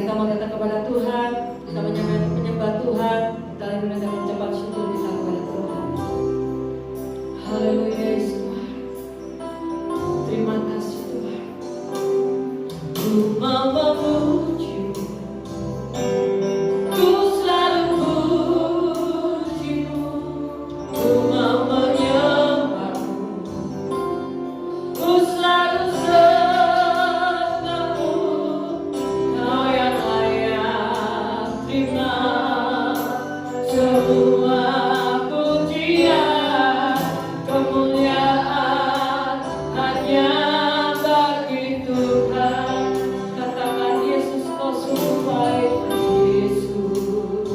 kita mau datang kepada Tuhan, kita menyembah Tuhan, kita dengan mengucapkan syukur kita kepada Tuhan. Haleluya Yesus Tuhan. Terima kasih Tuhan. Ku mau memuji-Mu, ku selalu puji-Mu, ku mau menyembah-Mu, ku selalu sembah-Mu. Kau yang layak terima semua pujian, kemuliaan hanya bagi Tuhan. Katakan Yesus, kau sungguh baik, Yesus,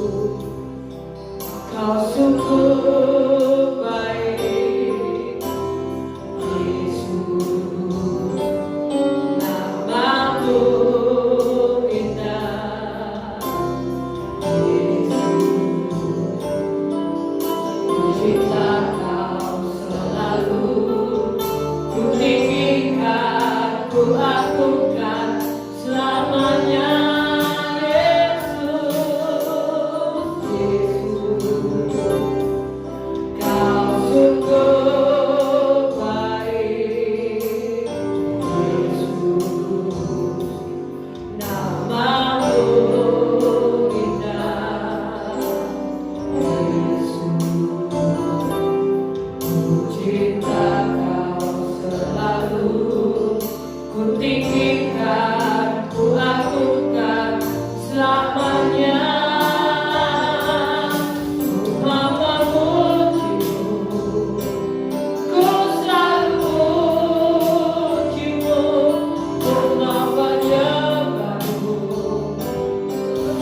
kau sungguh baik, Yesus, namamu indah, Yesus, cinta kau selalu ku tinggikan, ku agungkan selamanya. Yesus, Yesus, kau sungguh baik, Yesus, namamu indah, Yesus, cinta kau selalu ku tinggikan, ku agungkan selamanya. Ku mau memuji-Mu, ku selalu puji-Mu, ku mau menyembah-Mu,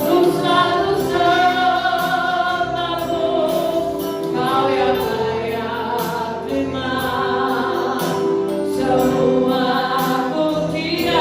ku selalu sembah-Mu. Kau yang layak terima semua pujian,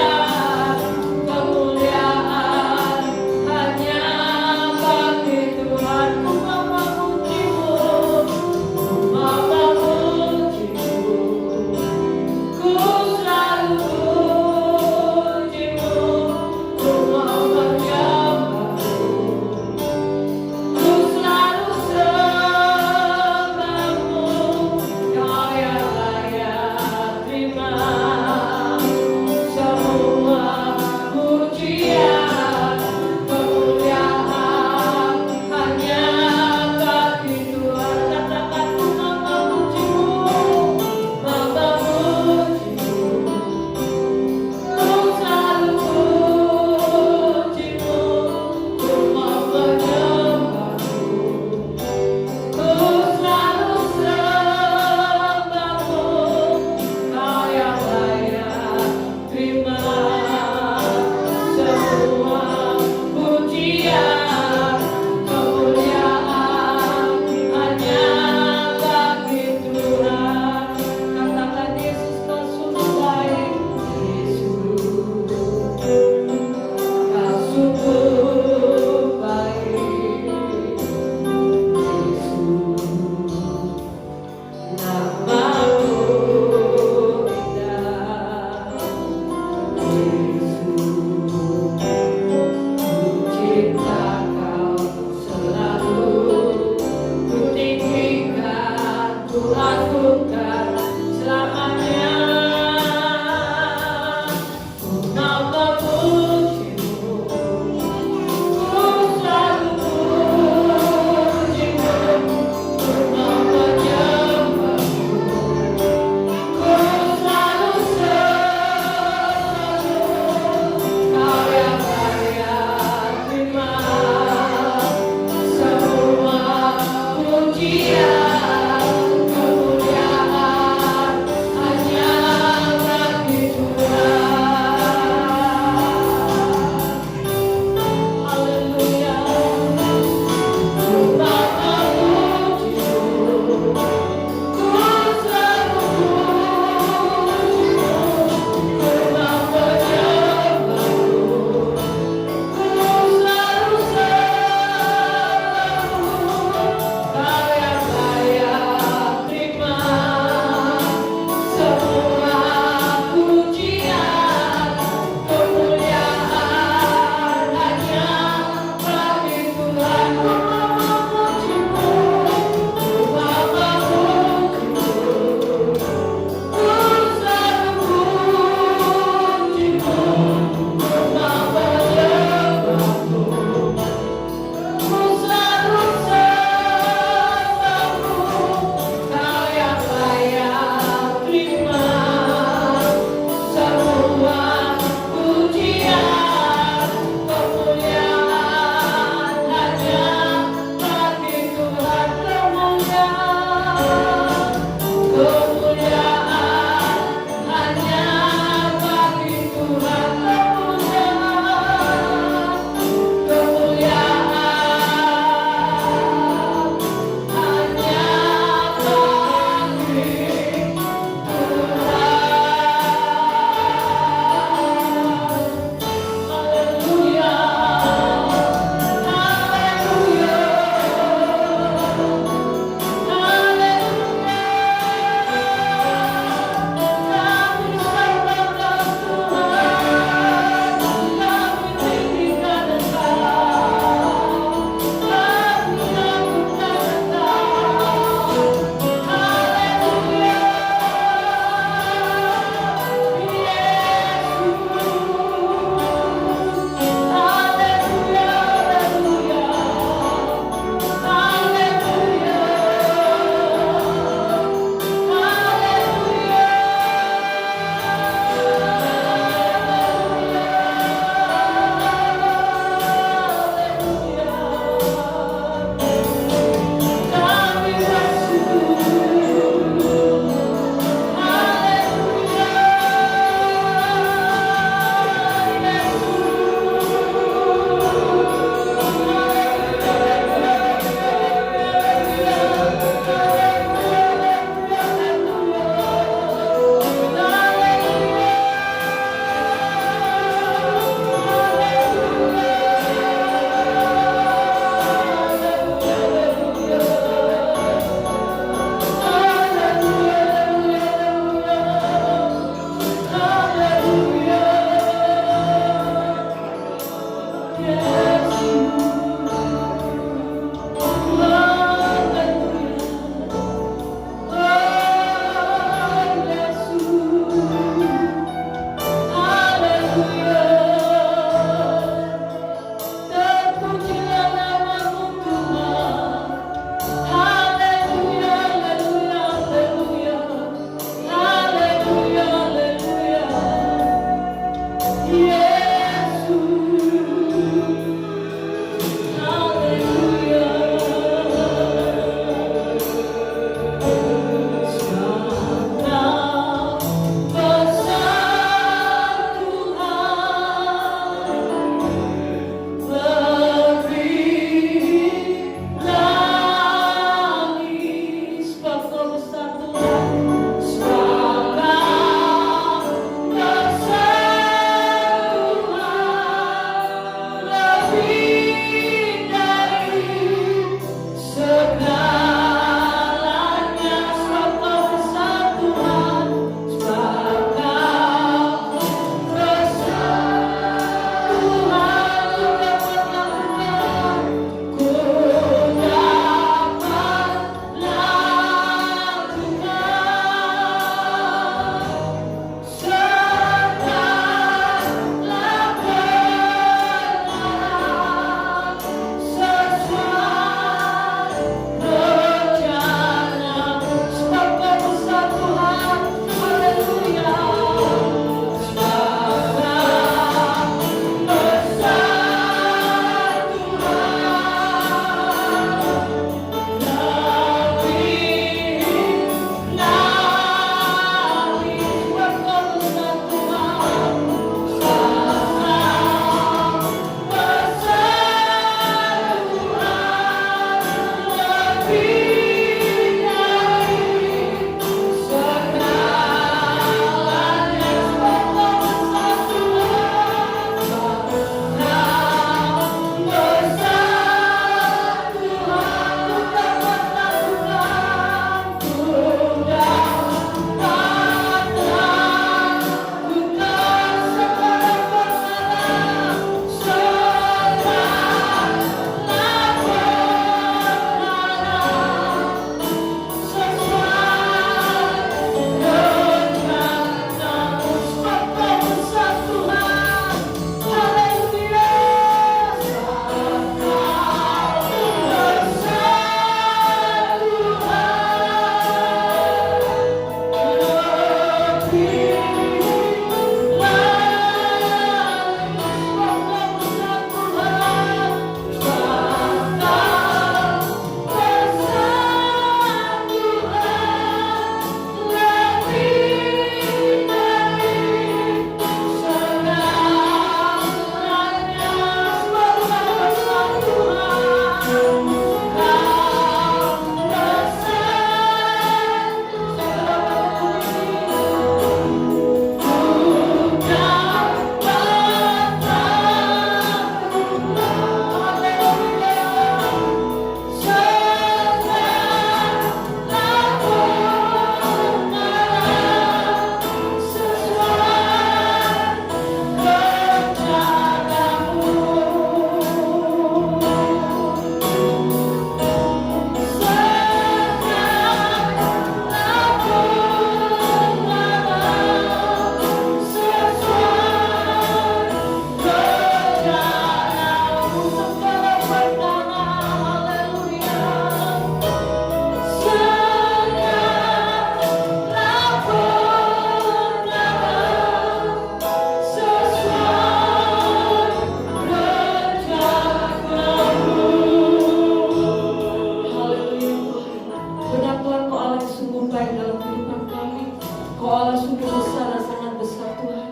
Allah sungguh besar dan sangat besar Tuhan.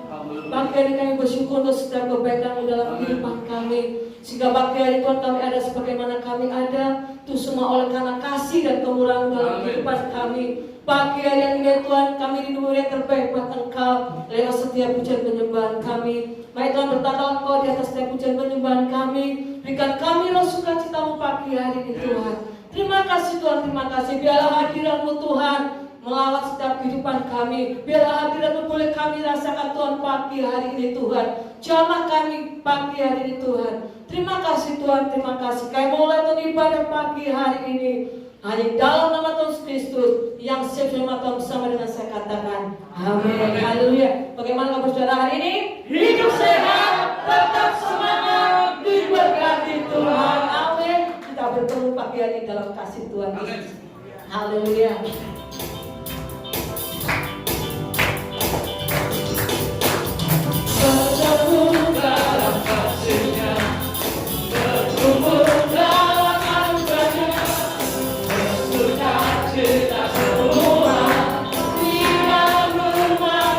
Pagi hari kami bersyukur untuk setiap kebaikan-Mu dalam kehidupan kami. Sehingga pagi hari Tuhan kami ada sebagaimana kami ada, itu semua oleh karena kasih dan kemurahan dalam kehidupan kami. Pagi hari ini Tuhan kami rindu yang terbaik buat Engkau lewat setiap pujian penyembahan kami. Mari Tuhan bertata Engkau di atas setiap pujian penyembahan kami. Berikan kami roh sukacita-Mu pagi hari ini Tuhan. Terima kasih Tuhan, terima kasih. Biarlah hadirat-Mu Tuhan melawat setiap kehidupan kami. Biarlah hadirat-Mu boleh kami rasakan Tuhan pagi hari ini Tuhan. Jamah kami pagi hari ini Tuhan. Terima kasih Tuhan, terima kasih. Kami mulai ibadah pagi hari ini hanya dalam nama Tuhan Kristus yang sempurna Tuhan bersama dengan saya katakan amin. Haleluya. Bagaimana kabar saudara hari ini? Hidup sehat, tetap semangat, diberkati Tuhan. Amin. Kita bertemu pagi hari dalam kasih Tuhan. Haleluya. Bertumbuh dalam kasih-Nya, bertumbuh dalam anugerah-Nya, bersukacita semua di dalam rumah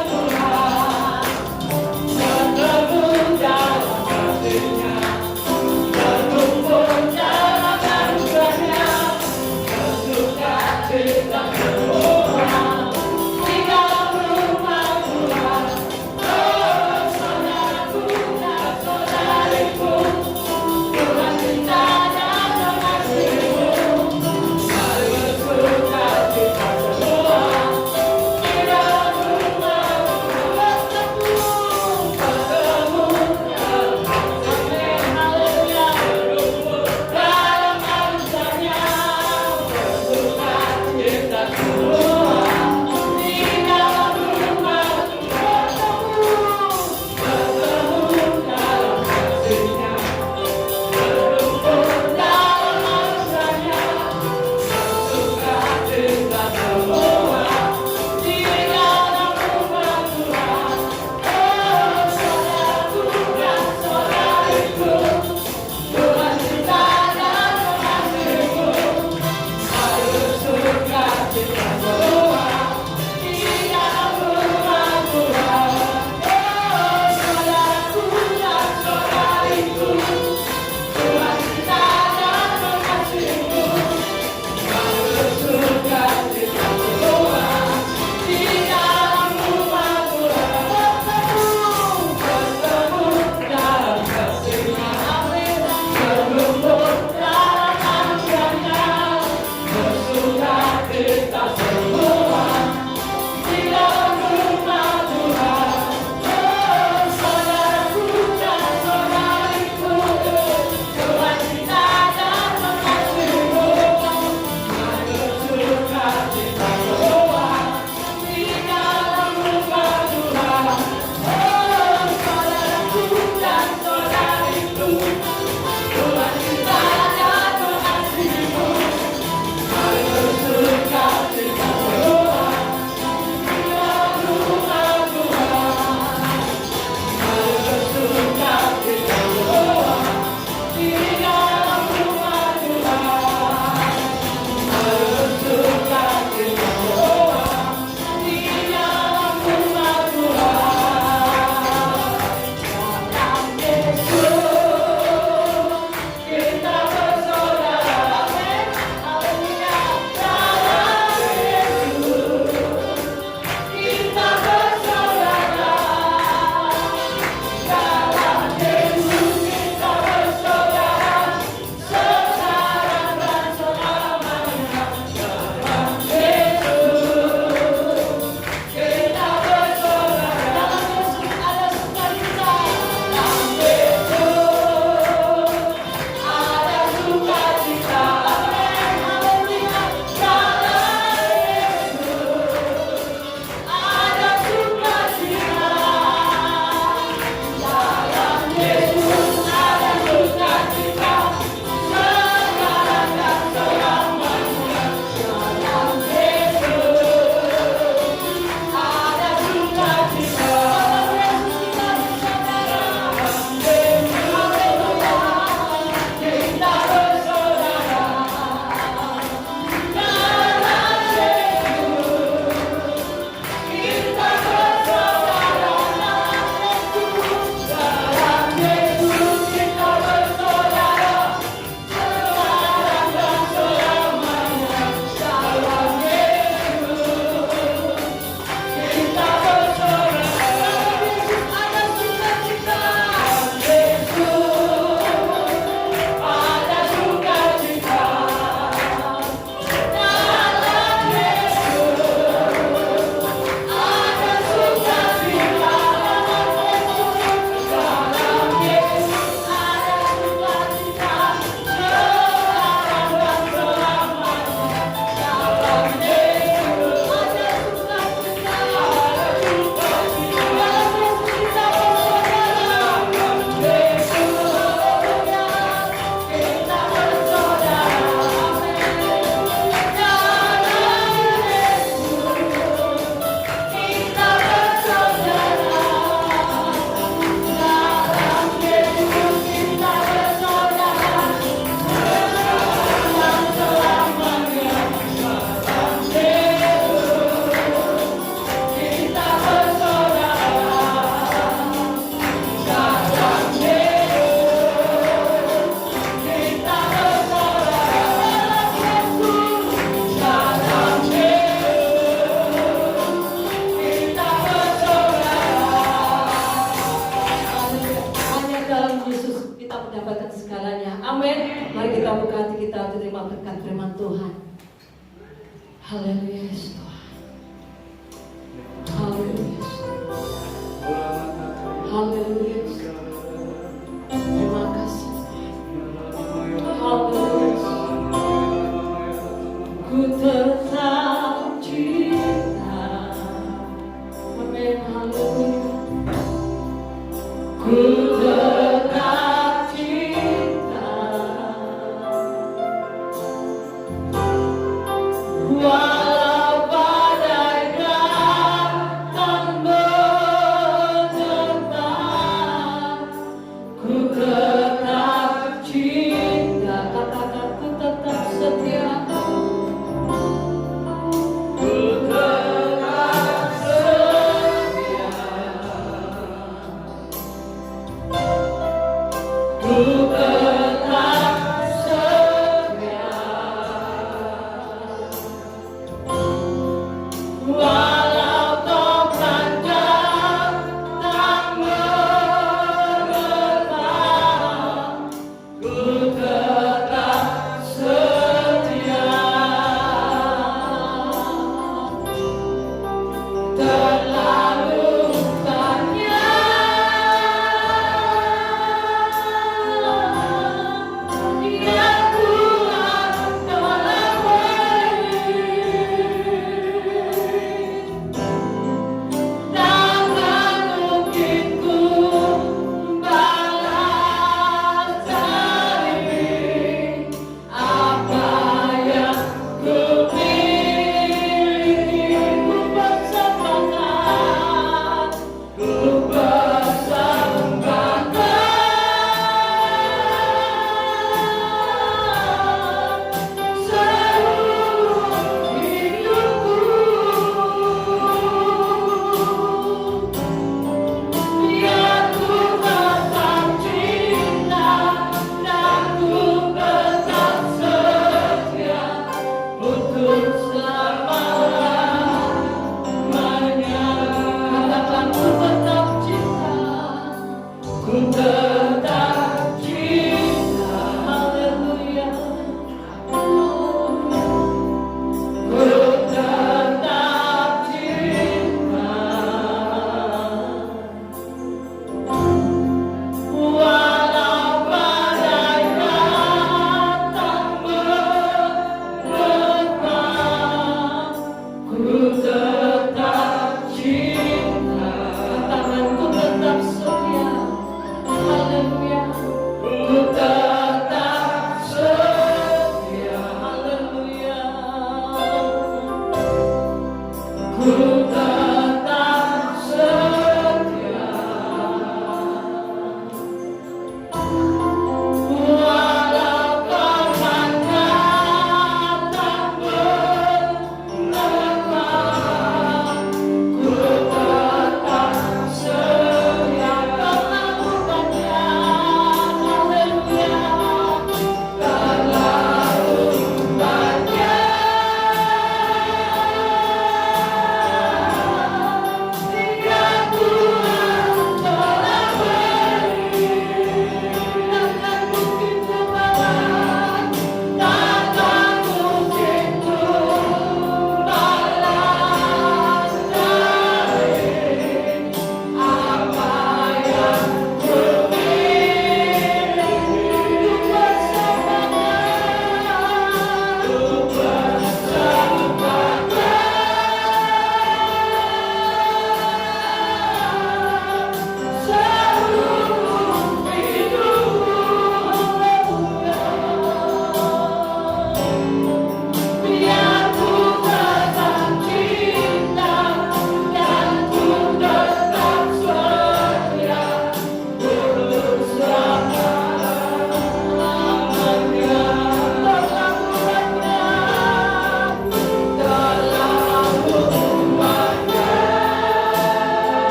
Haleluya Yesus Tuhan. Haleluya Yesus Tuhan. Haleluya Yesus Tuhan. Terima kasih Tuhan. Haleluya Yesus Tuhan. Ku tetap cinta. Amin. Haleluya. Ku tetap cinta. Walau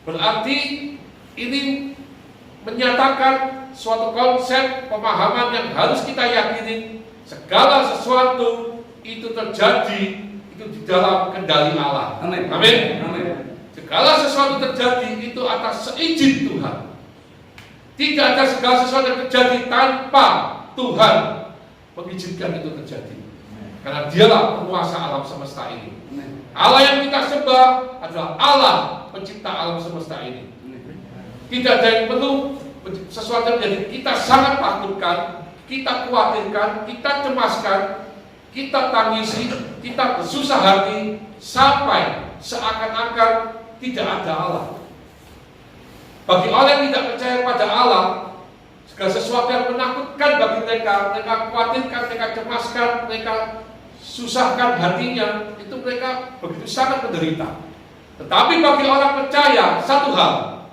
Berarti ini menyatakan suatu konsep pemahaman yang harus kita yakini, segala sesuatu itu terjadi itu di dalam kendali Allah. Amin. Amin. Amin. Segala sesuatu terjadi itu atas seizin Tuhan. Tidak ada segala sesuatu yang terjadi tanpa Tuhan mengizinkan itu terjadi. Karena Dialah penguasa alam semesta ini. Allah yang kita sembah adalah Allah pencipta alam semesta ini. Tidak ada yang perlu sesuatu yang menjadi kita sangat takutkan, kita khawatirkan, kita cemaskan, kita tangisi, kita bersusah hati sampai seakan-akan tidak ada Allah. Bagi orang yang tidak percaya pada Allah, segala sesuatu yang menakutkan bagi mereka khawatirkan, mereka cemaskan, mereka susahkan hatinya, itu mereka begitu sangat menderita. Tetapi bagi orang percaya, satu hal,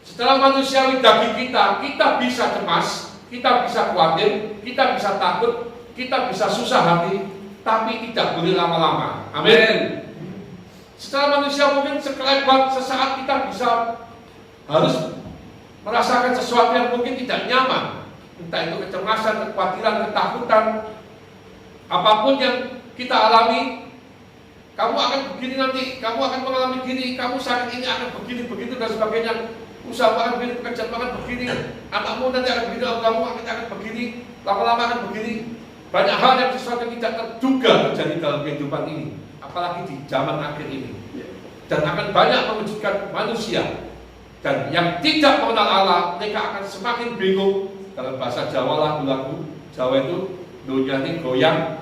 setelah manusiawi daging kita bisa cemas, kita bisa khawatir, kita bisa takut, kita bisa susah hati, tapi tidak boleh lama-lama. Amin. Secara manusia mungkin sekelebat sesaat kita bisa harus merasakan sesuatu yang mungkin tidak nyaman, entah itu kecemasan, kekhawatiran, ketakutan, apapun yang kita alami. Kamu akan begini nanti, kamu akan mengalami gini, kamu sakit ini akan begini, begitu dan sebagainya. Usaha akan begini, pekerjaan akan begini, anakmu nanti akan begini, kamu akan begini, lama-lama akan begini. Banyak hal yang sesuatu yang tidak terduga terjadi dalam kehidupan ini, apalagi di zaman akhir ini, dan akan banyak mewujudkan manusia. Dan yang tidak mengenal Allah, mereka akan semakin bingung. Dalam bahasa Jawa, lagu-lagu Jawa itu, dunia ini goyang,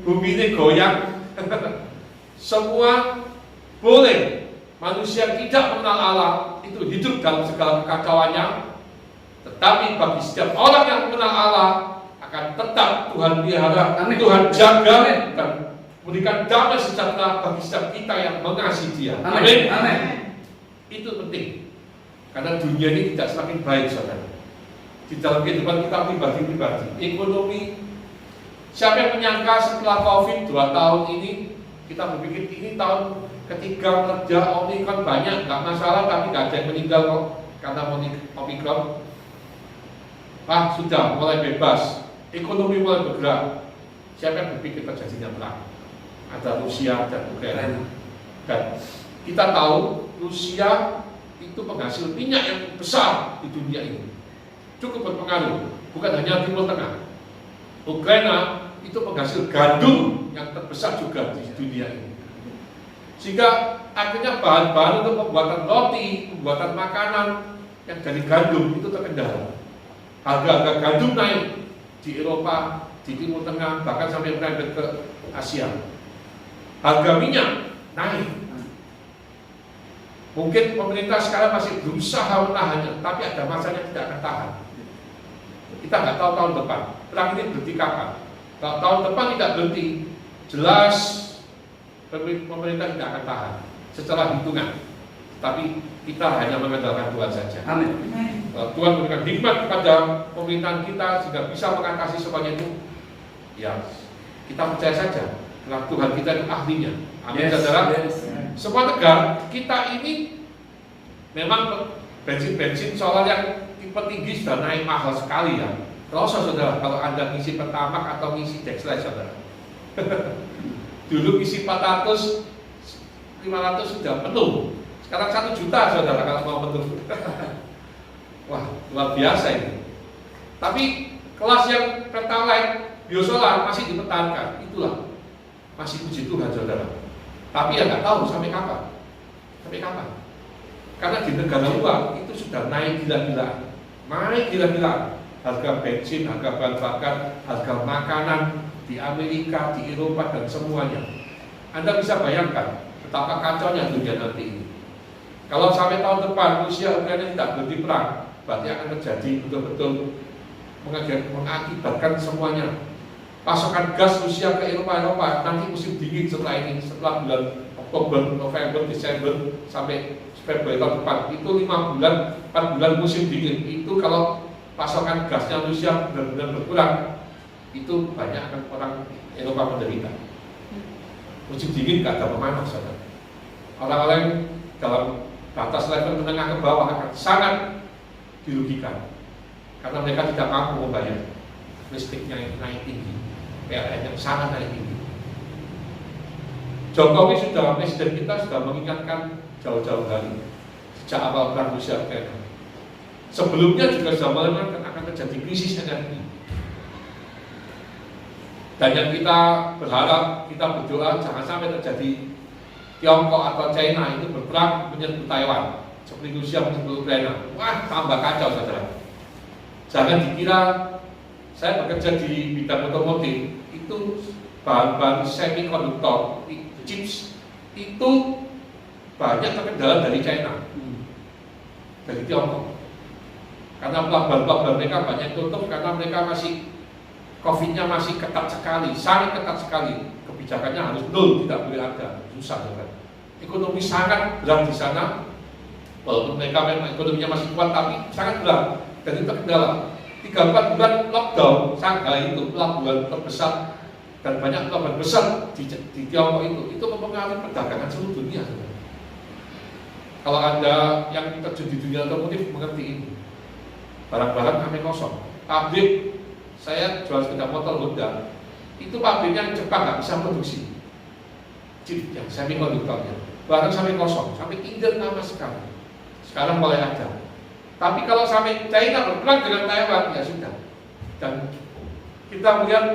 bumi ini goyang. Semua boleh. Manusia yang tidak mengenal Allah itu hidup dalam segala kekacauannya. Tetapi bagi setiap orang yang mengenal Allah, akan tetap Tuhan pelihara, Tuhan jaga, dan memberikan damai sejahtera bagi setiap kita yang mengasihi Dia. Amin. Amin. Itu penting, karena dunia ini tidak semakin baik, saudara. Di dalam kehidupan kita pribadi-pribadi, ekonomi, siapa yang menyangka setelah COVID 2 tahun ini, kita berpikir ini tahun ketiga kerja Omikron banyak, nggak masalah, tapi nggak ada yang meninggal kok karena Omikron. Sudah mulai bebas, ekonomi mulai bergerak. Siapa yang berpikir terjadinya perang? Ada Rusia dan Ukraina. Dan kita tahu Rusia itu penghasil minyak yang besar di dunia ini, cukup berpengaruh, bukan hanya Timur Tengah. Ukraina itu penghasil gandum yang terbesar juga di dunia ini, sehingga akhirnya bahan-bahan untuk pembuatan roti, pembuatan makanan yang dari gandum itu terkendala. Harga-harga gandum naik di Eropa, di Timur Tengah, bahkan sampai merembet ke Asia. Harga minyak naik. Mungkin pemerintah sekarang masih berusaha menahannya, tapi ada masanya tidak akan tahan. Kita nggak tahu tahun depan, perang ini berhenti kapan. Kalau tahun depan tidak berhenti, jelas pemerintah tidak akan tahan secara hitungan. Tapi kita hanya mengandalkan Tuhan saja. Amin. Tuhan memberikan hikmat kepada pemerintahan kita sehingga bisa mengatasi semuanya itu. Ya, kita percaya saja, karena Tuhan kita itu ahlinya. Amin, saudara. Semua negara kita ini memang bensin solar yang tipe tinggi sudah naik mahal sekali ya. Kalau saudara, kalau Anda ngisi Pertamax atau ngisi Dexlite, saudara, dulu ngisi 400, 500 sudah penuh. Sekarang 1 juta, saudara, kalau mau penuh. Wah, luar biasa ini. Tapi kelas yang Pertalite, biosolar masih dipertahankan. Itulah masih puji Tuhan, saudara. Tapi ya nggak tahu sampai kapan. Sampai kapan? Karena di negara luar itu sudah naik gila-gilaan. Naik gila-gilaan. Harga bensin, harga bahan bakar, harga makanan di Amerika, di Eropa, dan semuanya. Anda bisa bayangkan betapa kacaunya dunia nanti ini. Kalau sampai tahun depan Rusia Ukraina tidak berhenti perang, berarti akan terjadi betul-betul mengakibatkan semuanya. Pasokan gas Rusia ke Eropa nanti musim dingin setelah ini, setelah bulan Oktober, November, Desember sampai Februari tahun depan, itu 5 bulan, 4 bulan musim dingin. Itu kalau pasokan gasnya Rusia benar-benar berkurang, itu banyak akan orang Eropa menderita. Musim dingin nggak ada pemanas, saudara. Orang-orang dalam batas level menengah ke bawah akan sangat dirugikan karena mereka tidak mampu membayar. Listriknya yang naik tinggi, PLN yang sangat naik tinggi. Jokowi sudah, presiden kita sudah mengingatkan jauh-jauh hari sejak awal perang Rusia Ukraina. Sebelumnya juga sudah mengingatkan akan terjadi krisis energi. Dan yang kita berharap, kita berdoa jangan sampai terjadi Tiongkok atau China itu berperang menyerbu Taiwan seperti Rusia menyerbu Ukraina. Wah, tambah kacau, saudara. Jangan dikira saya bekerja di bidang otomotif itu bahan-bahan semikonduktor, chips itu banyak terkendala dari China, dari Tiongkok. Karena pelabuhan-pelabuhan mereka banyak tutup karena mereka masih COVID-nya masih ketat sekali, sangat ketat sekali. Kebijakannya harus nol, tidak boleh ada, susah kan. Ekonomi sangat berat di sana, walaupun mereka memang ekonominya masih kuat, tapi sangat berat dan itu terkendala. 3-4 bulan lockdown, Shanghai itu pelabuhan terbesar dan banyak pelabuhan besar di Tiongkok itu mempengaruhi perdagangan seluruh dunia. Kalau Anda yang terjun di dunia otomotif mengerti ini, barang-barang kami kosong. Pabrik saya jual sepeda motor Honda, itu pabriknya Jepang nggak bisa produksi chip yang semikonduktornya, barang sampai kosong, sampai tinggal lama sekali. Sekarang mulai ada. Tapi kalau sampai China berperang dengan Taiwan, ya sudah. Dan kita melihat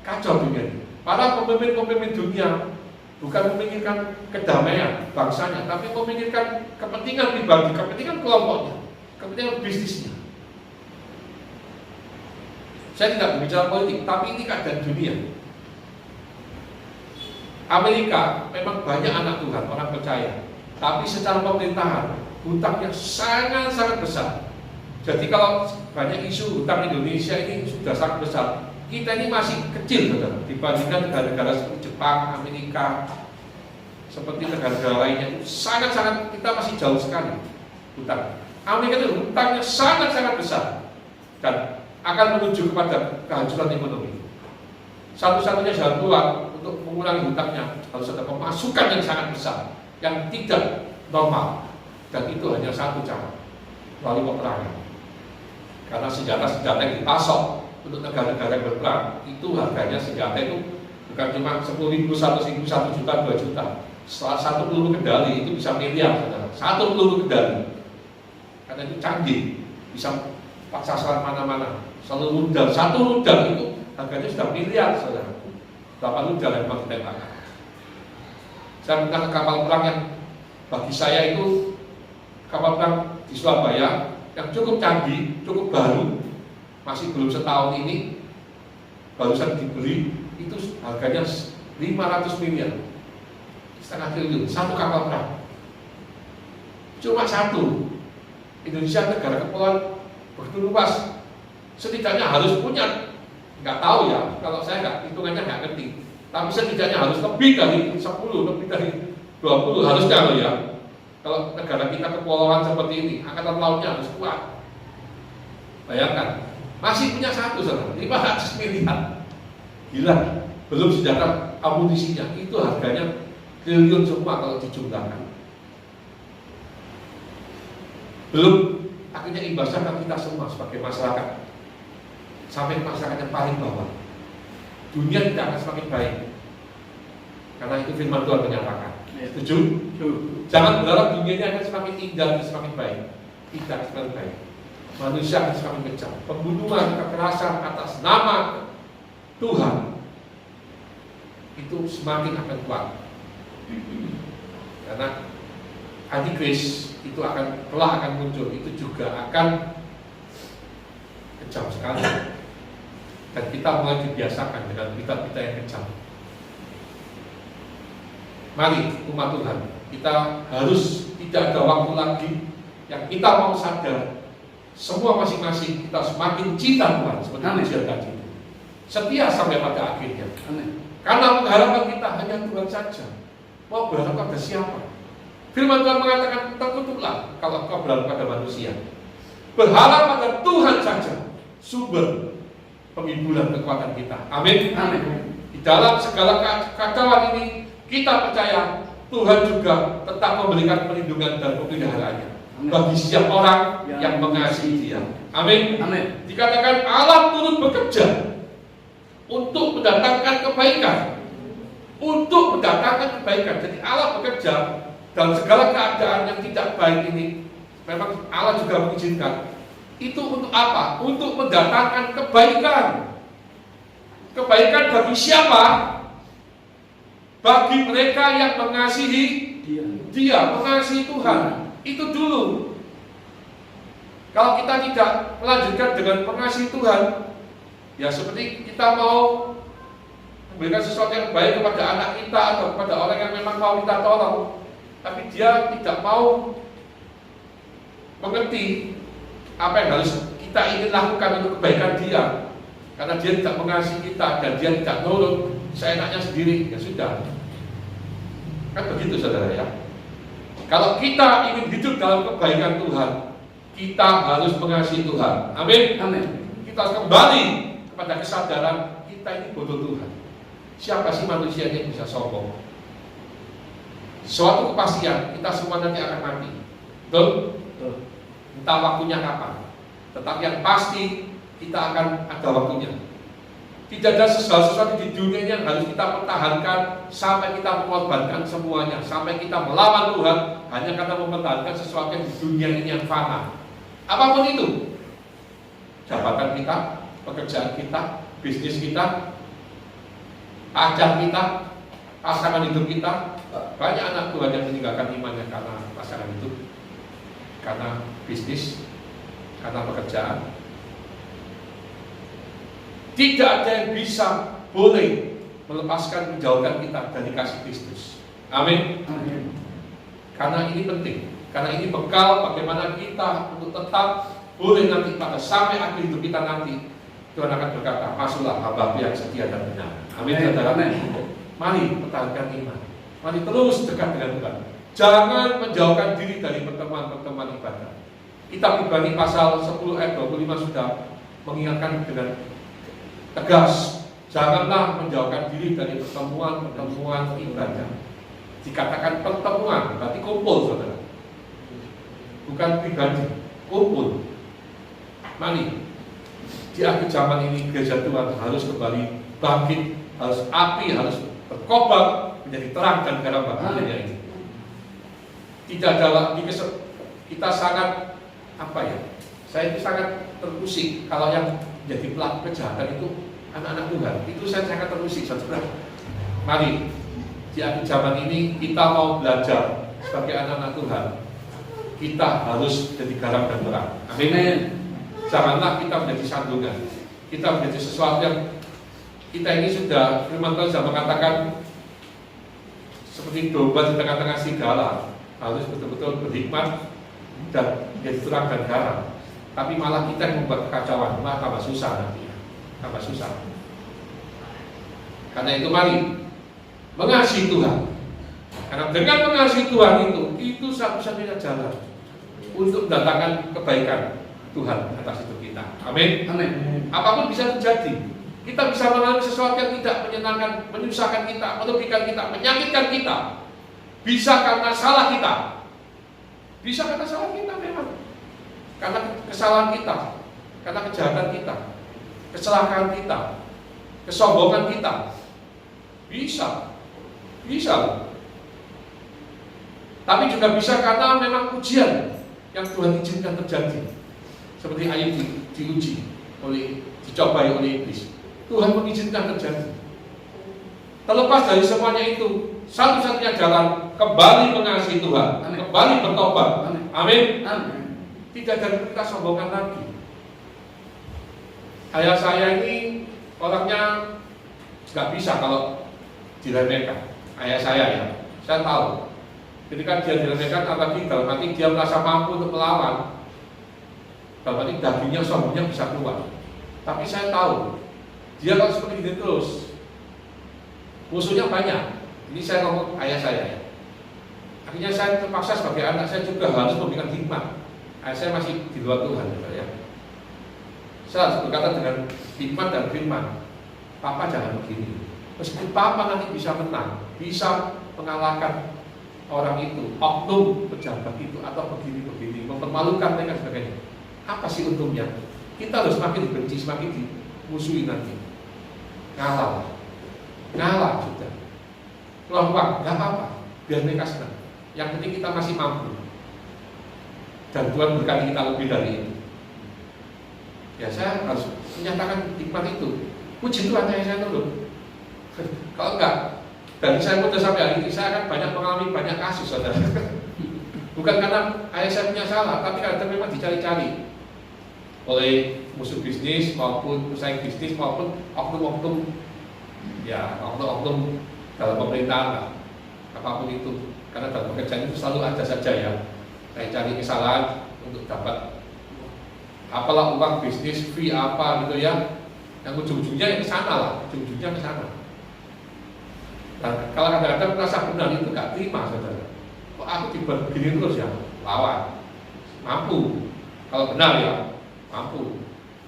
kacau dunia ini. Para pemimpin-pemimpin dunia bukan memikirkan kedamaian bangsanya, tapi memikirkan kepentingan pribadi, kepentingan kelompoknya, kepentingan bisnisnya. Saya tidak berbicara politik, tapi ini keadaan dunia. Amerika memang banyak anak Tuhan, orang percaya, tapi secara pemerintahan hutangnya sangat-sangat besar. Jadi kalau banyak isu hutang Indonesia ini sudah sangat besar, kita ini masih kecil, saudara, dibandingkan negara-negara seperti Jepang, Amerika, seperti negara-negara lainnya. Sangat-sangat kita masih jauh sekali hutang. Amerika itu hutangnya sangat-sangat besar dan akan menuju kepada kehancuran ekonomi. Satu-satunya jalan keluar untuk mengurangi hutangnya harus ada pemasukan yang sangat besar, yang tidak normal, dan itu hanya satu cara, melalui peperangan. Karena senjata-senjata yang dipasok untuk negara-negara yang berperang, itu harganya senjata itu bukan cuma 10.000, 100.000, 1 juta, 2 juta. Setelah satu peluru kendali itu bisa miliar, saudara. Satu peluru kendali, karena itu canggih, bisa pas sasaran mana-mana. Satu rudal itu harganya sudah miliar, saudara. Berapa rudal yang mau ditembakkan? Saya tentang kapal perang yang bagi saya itu kapal perang di Surabaya yang cukup canggih, cukup baru, masih belum setahun ini, barusan dibeli, itu harganya 500 miliar, setengah triliun, satu kapal perang. Cuma satu. Indonesia negara kepulauan begitu luas, setidaknya harus punya, nggak tahu ya, kalau saya nggak, hitungannya nggak ngerti, tapi setidaknya harus lebih dari 10, lebih dari 20 harusnya loh ya. Kalau negara kita kepulauan seperti ini, angkatan lautnya harus kuat. Bayangkan, masih punya satu, 500 miliar, gila, belum senjata amunisinya, itu harganya triliun semua kalau dijumlahkan. Belum akhirnya imbasnya ke kita semua sebagai masyarakat, sampai masyarakat yang paling bawah. Dunia tidak akan semakin baik, karena itu firman Tuhan menyatakan. Setuju? Jangan berharap dunia ini akan semakin indah dan semakin baik. Tidak akan semakin baik. Manusia akan semakin kejam. Pembunuhan, kekerasan atas nama Tuhan itu semakin akan kuat. Karena Antikris itu telah akan muncul, itu juga akan kejam sekali. Dan kita mulai dibiasakan dengan berita-berita yang kejam. Mari umat Tuhan, kita harus tidak ada waktu lagi yang kita mau sadar semua masing-masing kita semakin cinta Tuhan seperti ujian tadi, setia sampai pada akhirnya. Amin. Karena pengharapan kita hanya Tuhan saja. Mau berharap pada siapa? Firman Tuhan mengatakan tertutuplah kalau kau berharap pada manusia. Berharap pada Tuhan saja, sumber penghiburan kekuatan kita. Amin. Amin. Di dalam segala kekacauan ini kita percaya Tuhan juga tetap memberikan perlindungan dan pemeliharaannya bagi setiap orang yang mengasihi Dia. Amin. Amin. Dikatakan Allah turut bekerja untuk mendatangkan kebaikan. Untuk mendatangkan kebaikan. Jadi Allah bekerja dalam segala keadaan yang tidak baik ini. Memang Allah juga mengizinkan. Itu untuk apa? Untuk mendatangkan kebaikan. Kebaikan bagi siapa? Bagi mereka yang mengasihi Dia, mengasihi Tuhan. Itu dulu. Kalau kita tidak melanjutkan dengan mengasihi Tuhan, ya seperti kita mau memberikan sesuatu yang baik kepada anak kita atau kepada orang yang memang mau kita tolong, tapi dia tidak mau mengerti apa yang harus kita ingin lakukan untuk kebaikan dia, karena dia tidak mengasihi kita dan dia tidak nurut, seenaknya sendiri, ya sudah. Kan begitu saudara ya. Kalau kita ingin hidup dalam kebaikan Tuhan, kita harus mengasihi Tuhan. Amin. Amin. Kita harus kembali kepada kesadaran kita ini butuh Tuhan. Siapa sih manusia yang bisa sombong? Suatu kepastian, kita semua nanti akan mati. Betul? Entah waktunya kapan. Tetapi yang pasti kita akan ada waktunya. Tidak ada sesuatu di dunia yang harus kita pertahankan sampai kita mengorbankan semuanya, sampai kita melawan Tuhan hanya karena mempertahankan sesuatu yang di dunia ini yang fana. Apapun itu, jabatan kita, pekerjaan kita, bisnis kita, pacar kita, pasangan hidup kita. Banyak anak Tuhan yang meninggalkan imannya karena pasangan hidup, karena bisnis, karena pekerjaan. Tidak ada yang bisa, boleh melepaskan, menjauhkan kita dari kasih Kristus. Amin. Amin. Karena ini penting, karena ini bekal bagaimana kita untuk tetap boleh nanti pada sampai akhir hidup kita nanti Tuhan akan berkata, masuklah hamba yang setia dan benar. Amin. Saudara. Mari pertahankan iman. Mari terus dekat dengan Tuhan. Jangan menjauhkan diri dari pertemuan-pertemuan ibadah. Kitab Ibrani pasal 10 ayat 25 sudah mengingatkan dengan tegas, janganlah menjauhkan diri dari pertemuan-pertemuan ibadah. Dikatakan pertemuan, berarti kumpul, saudara. Bukan pribadi, kumpul. Mari, di akhir zaman ini gereja Tuhan harus kembali bangkit, harus api, harus berkobar menjadi terang dan garam bagi dunia ini. Tidak ada lagi kita sangat saya itu sangat terusik kalau yang jadi pelaku kejahatan itu anak-anak Tuhan. Itu saya sangat terusik, saudara. Mari di akhir zaman ini kita mau belajar sebagai anak-anak Tuhan. Kita harus jadi garam dan terang. Amin. Janganlah kita menjadi sandungan. Kita menjadi sesuatu yang kita ini sudah, firman Tuhan sudah mengatakan seperti domba di tengah-tengah serigala, harus betul-betul berhikmat dan menjadi terang dan garam. Tapi malah kita yang membuat kekacauan, malah tambah susah nanti, tambah susah. Karena itu mari mengasihi Tuhan. Karena dengan mengasihi Tuhan itu satu-satunya jalan untuk mendatangkan kebaikan Tuhan atas hidup kita. Amin. Amin. Apapun bisa terjadi. Kita bisa mengalami sesuatu yang tidak menyenangkan, menyusahkan kita, merugikan kita, menyakitkan kita. Bisa karena salah kita. Bisa karena salah kita memang. Karena kesalahan kita, karena kejahatan kita, kecelakaan kita, kesombongan kita. Bisa. Tapi juga bisa karena memang ujian yang Tuhan izinkan terjadi. Seperti Ayub diuji dicobai oleh iblis. Tuhan mengizinkan terjadi. Terlepas dari semuanya itu, satu-satunya jalan kembali mengasihi Tuhan, kembali bertobat. Amin. Tidak ada kita sombongan lagi. Ayah saya ini orangnya nggak bisa kalau diremehkan. Ayah saya ya, saya tahu. Ketika dia diremehkan, apalagi dalam hati dia merasa mampu untuk melawan, dalam hati dagingnya, sombongnya bisa keluar. Tapi saya tahu, dia kalau seperti ini terus, musuhnya banyak. Ini saya ngomong ayah saya ya. Akhirnya saya terpaksa sebagai anak saya juga harus memberikan hikmat. Ayah saya masih di luar Tuhan ya. Saya harus berkata dengan hikmat dan firman, Papa jangan begini. Meskipun Papa nanti bisa menang, bisa mengalahkan orang itu, oknum pejabat itu atau begini-begini, mempermalukan mereka sebagainya. Apa sih untungnya? Kita harus semakin dibenci, semakin dimusuhi nanti. Ngalah sudah. Keluar uang, nggak apa-apa, biar mereka senang. Yang penting kita masih mampu. Dan Tuhan berkati kita lebih dari itu. Ya saya harus menyatakan hikmat itu. Puji Tuhan saya nurut. Kalau enggak, dari saya muda sampai hari ini saya akan banyak mengalami banyak kasus, saudara. Bukan karena ayah saya punya salah, tapi karena memang dicari-cari oleh musuh bisnis maupun pesaing bisnis maupun oknum-oknum ya oknum-oknum dalam pemerintahan lah, apapun itu. Karena dalam pekerjaan itu selalu ada saja ya, kayak cari kesalahan untuk dapat apalah uang bisnis, fee apa gitu ya, yang ujung-ujungnya ke sana lah, ujung-ujungnya ke sana. Dan kalau kadang-kadang merasa benar itu gak terima, saudara. Kok aku begini terus ya, lawan, mampu. Kalau benar ya, mampu.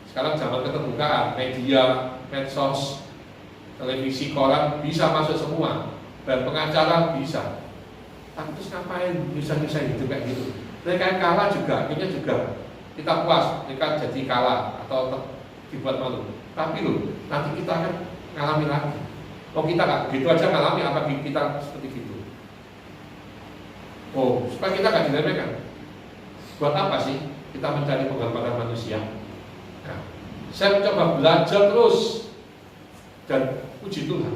Sekarang zaman keterbukaan, media, medsos, televisi, koran bisa masuk semua, dan pengacara bisa. Tapi terus ngapain bisa-bisa hidup kayak gitu? Mereka yang kalah juga, akhirnya juga kita puas, mereka jadi kalah atau dibuat malu. Tapi loh, nanti kita akan ngalami lagi. Oh kita nggak gitu aja ngalami, apa kita seperti gitu? Oh, supaya kita nggak diremehkan. Buat apa sih kita mencari penghormatan manusia? Nah, saya mencoba belajar terus dan puji Tuhan.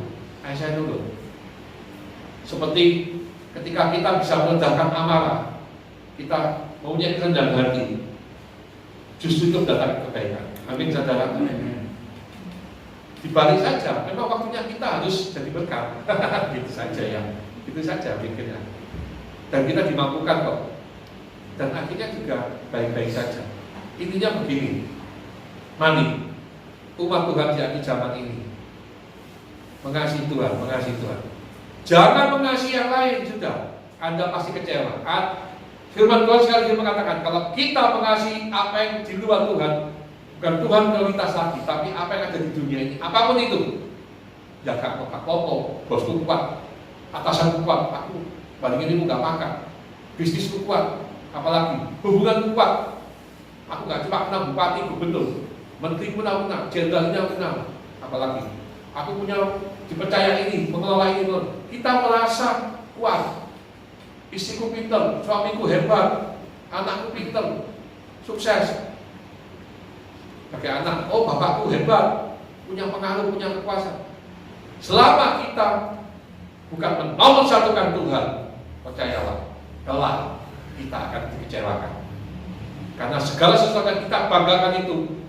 Saya dulu. Seperti ketika kita bisa meledakkan amarah, kita maunya kerendahan hati, justru itu datang kebaikan. Amin, saudara. Dibalik saja, memang waktunya kita harus jadi berkat. Gitu saja ya, itu saja pikirnya. Dan kita dimampukan kok. Dan akhirnya juga baik-baik saja. Intinya begini, mari umat Tuhan di zaman ini mengasihi Tuhan, mengasihi Tuhan. Jangan mengasihi yang lain sudah. Anda pasti kecewa. Firman Tuhan sekali lagi mengatakan, kalau kita mengasihi apa yang di luar Tuhan, bukan Tuhan prioritas lagi, tapi apa yang ada di dunia ini, apapun itu, jaga apa-apa, bosku kuat, atasanku kuat, aku paling ini nggak makan, bisnisku kuat, apalagi hubungan kuat, aku nggak cuma kenal bupati, gubernur, menteri pun aku kenal, jenderalnya aku kenal, apalagi aku punya dipercaya ini, mengelola ini, kita merasa kuat, istriku pintar, suamiku hebat, anakku pintar, sukses. Pakai anak, oh bapakku hebat, punya pengaruh, punya kekuasaan. Selama kita bukan menomor satukan Tuhan, percayalah, kelak kita akan dikecewakan. Karena segala sesuatu yang kita banggakan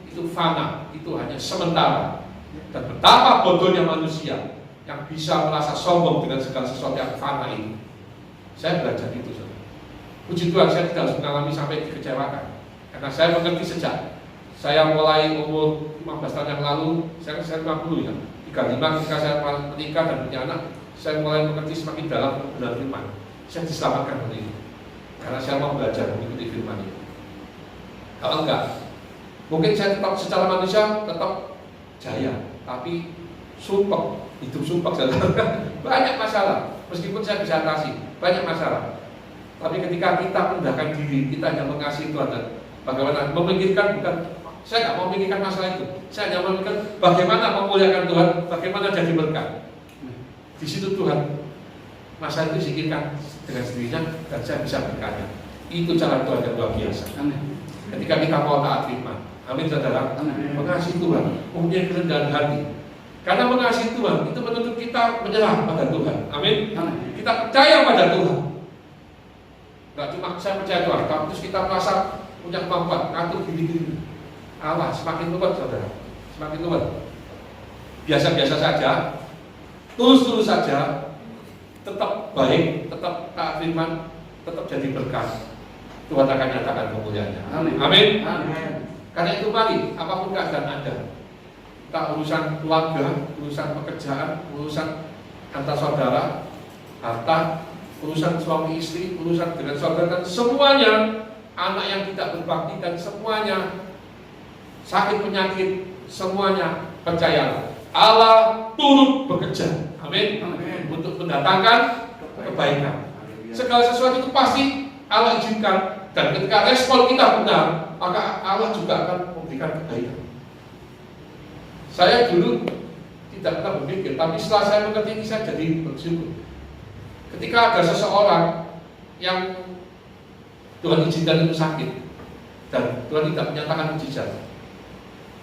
itu fana, itu hanya sementara. Dan betapa bodohnya manusia yang bisa merasa sombong dengan segala sesuatu yang fana ini. Saya belajar itu, saudara. Puji Tuhan, saya tidak harus mengalami sampai dikecewakan. Karena saya mengerti sejak saya mulai umur 15 tahun yang lalu, saya 50 ya, 35 ketika saya menikah dan punya anak, saya mulai mengerti semakin dalam kebenaran firman. Saya diselamatkan dari itu, karena saya mau belajar mengikuti firman itu. Kalau enggak, mungkin saya tetap secara manusia tetap jaya, tapi sumpek, hidup sumpek banyak masalah. Meskipun saya bisa atasi banyak masalah, tapi ketika kita merendahkan diri, kita hanya mengasihi Tuhan dan bagaimana memikirkan, bukan saya nggak mau memikirkan masalah itu, saya hanya memikirkan bagaimana memuliakan Tuhan, bagaimana jadi berkat. Di situ Tuhan masalah itu sikirkan dengan sendirinya dan saya bisa berkarya. Itu cara Tuhan yang luar biasa. Amin. Ketika kita mau taat firman, amin saudara, mengasihi Tuhan, mempunyai kerendahan hati. Karena mengasihi Tuhan itu menuntut kita menyerah pada Tuhan. Amin. Kita percaya pada Tuhan. Gak cuma saya percaya Tuhan, tapi terus kita merasa punya kemampuan, ngatur diri. Allah semakin luas, saudara, semakin luas. Biasa-biasa saja, tulus-tulus saja, tetap baik, tetap taat firman, tetap jadi berkat. Tuhan akan nyatakan kemuliaannya. Amin. Amin. Amin. Karena itu mari, apapun keadaan Anda, tak urusan keluarga, urusan pekerjaan, urusan antar saudara, harta, urusan suami istri, urusan dengan saudara, dan semuanya anak yang tidak berbakti dan semuanya sakit penyakit, semuanya percayalah Allah turut bekerja. Amin. Amin. Untuk mendatangkan kebaikan. Segala sesuatu itu pasti Allah izinkan, dan ketika respon kita benar, maka Allah juga akan memberikan kebaikan. Saya dulu tidak pernah berpikir, tapi setelah saya mengerti ini, saya jadi bersyukur. Ketika ada seseorang yang Tuhan izinkan itu sakit dan Tuhan tidak menyatakan mujizat,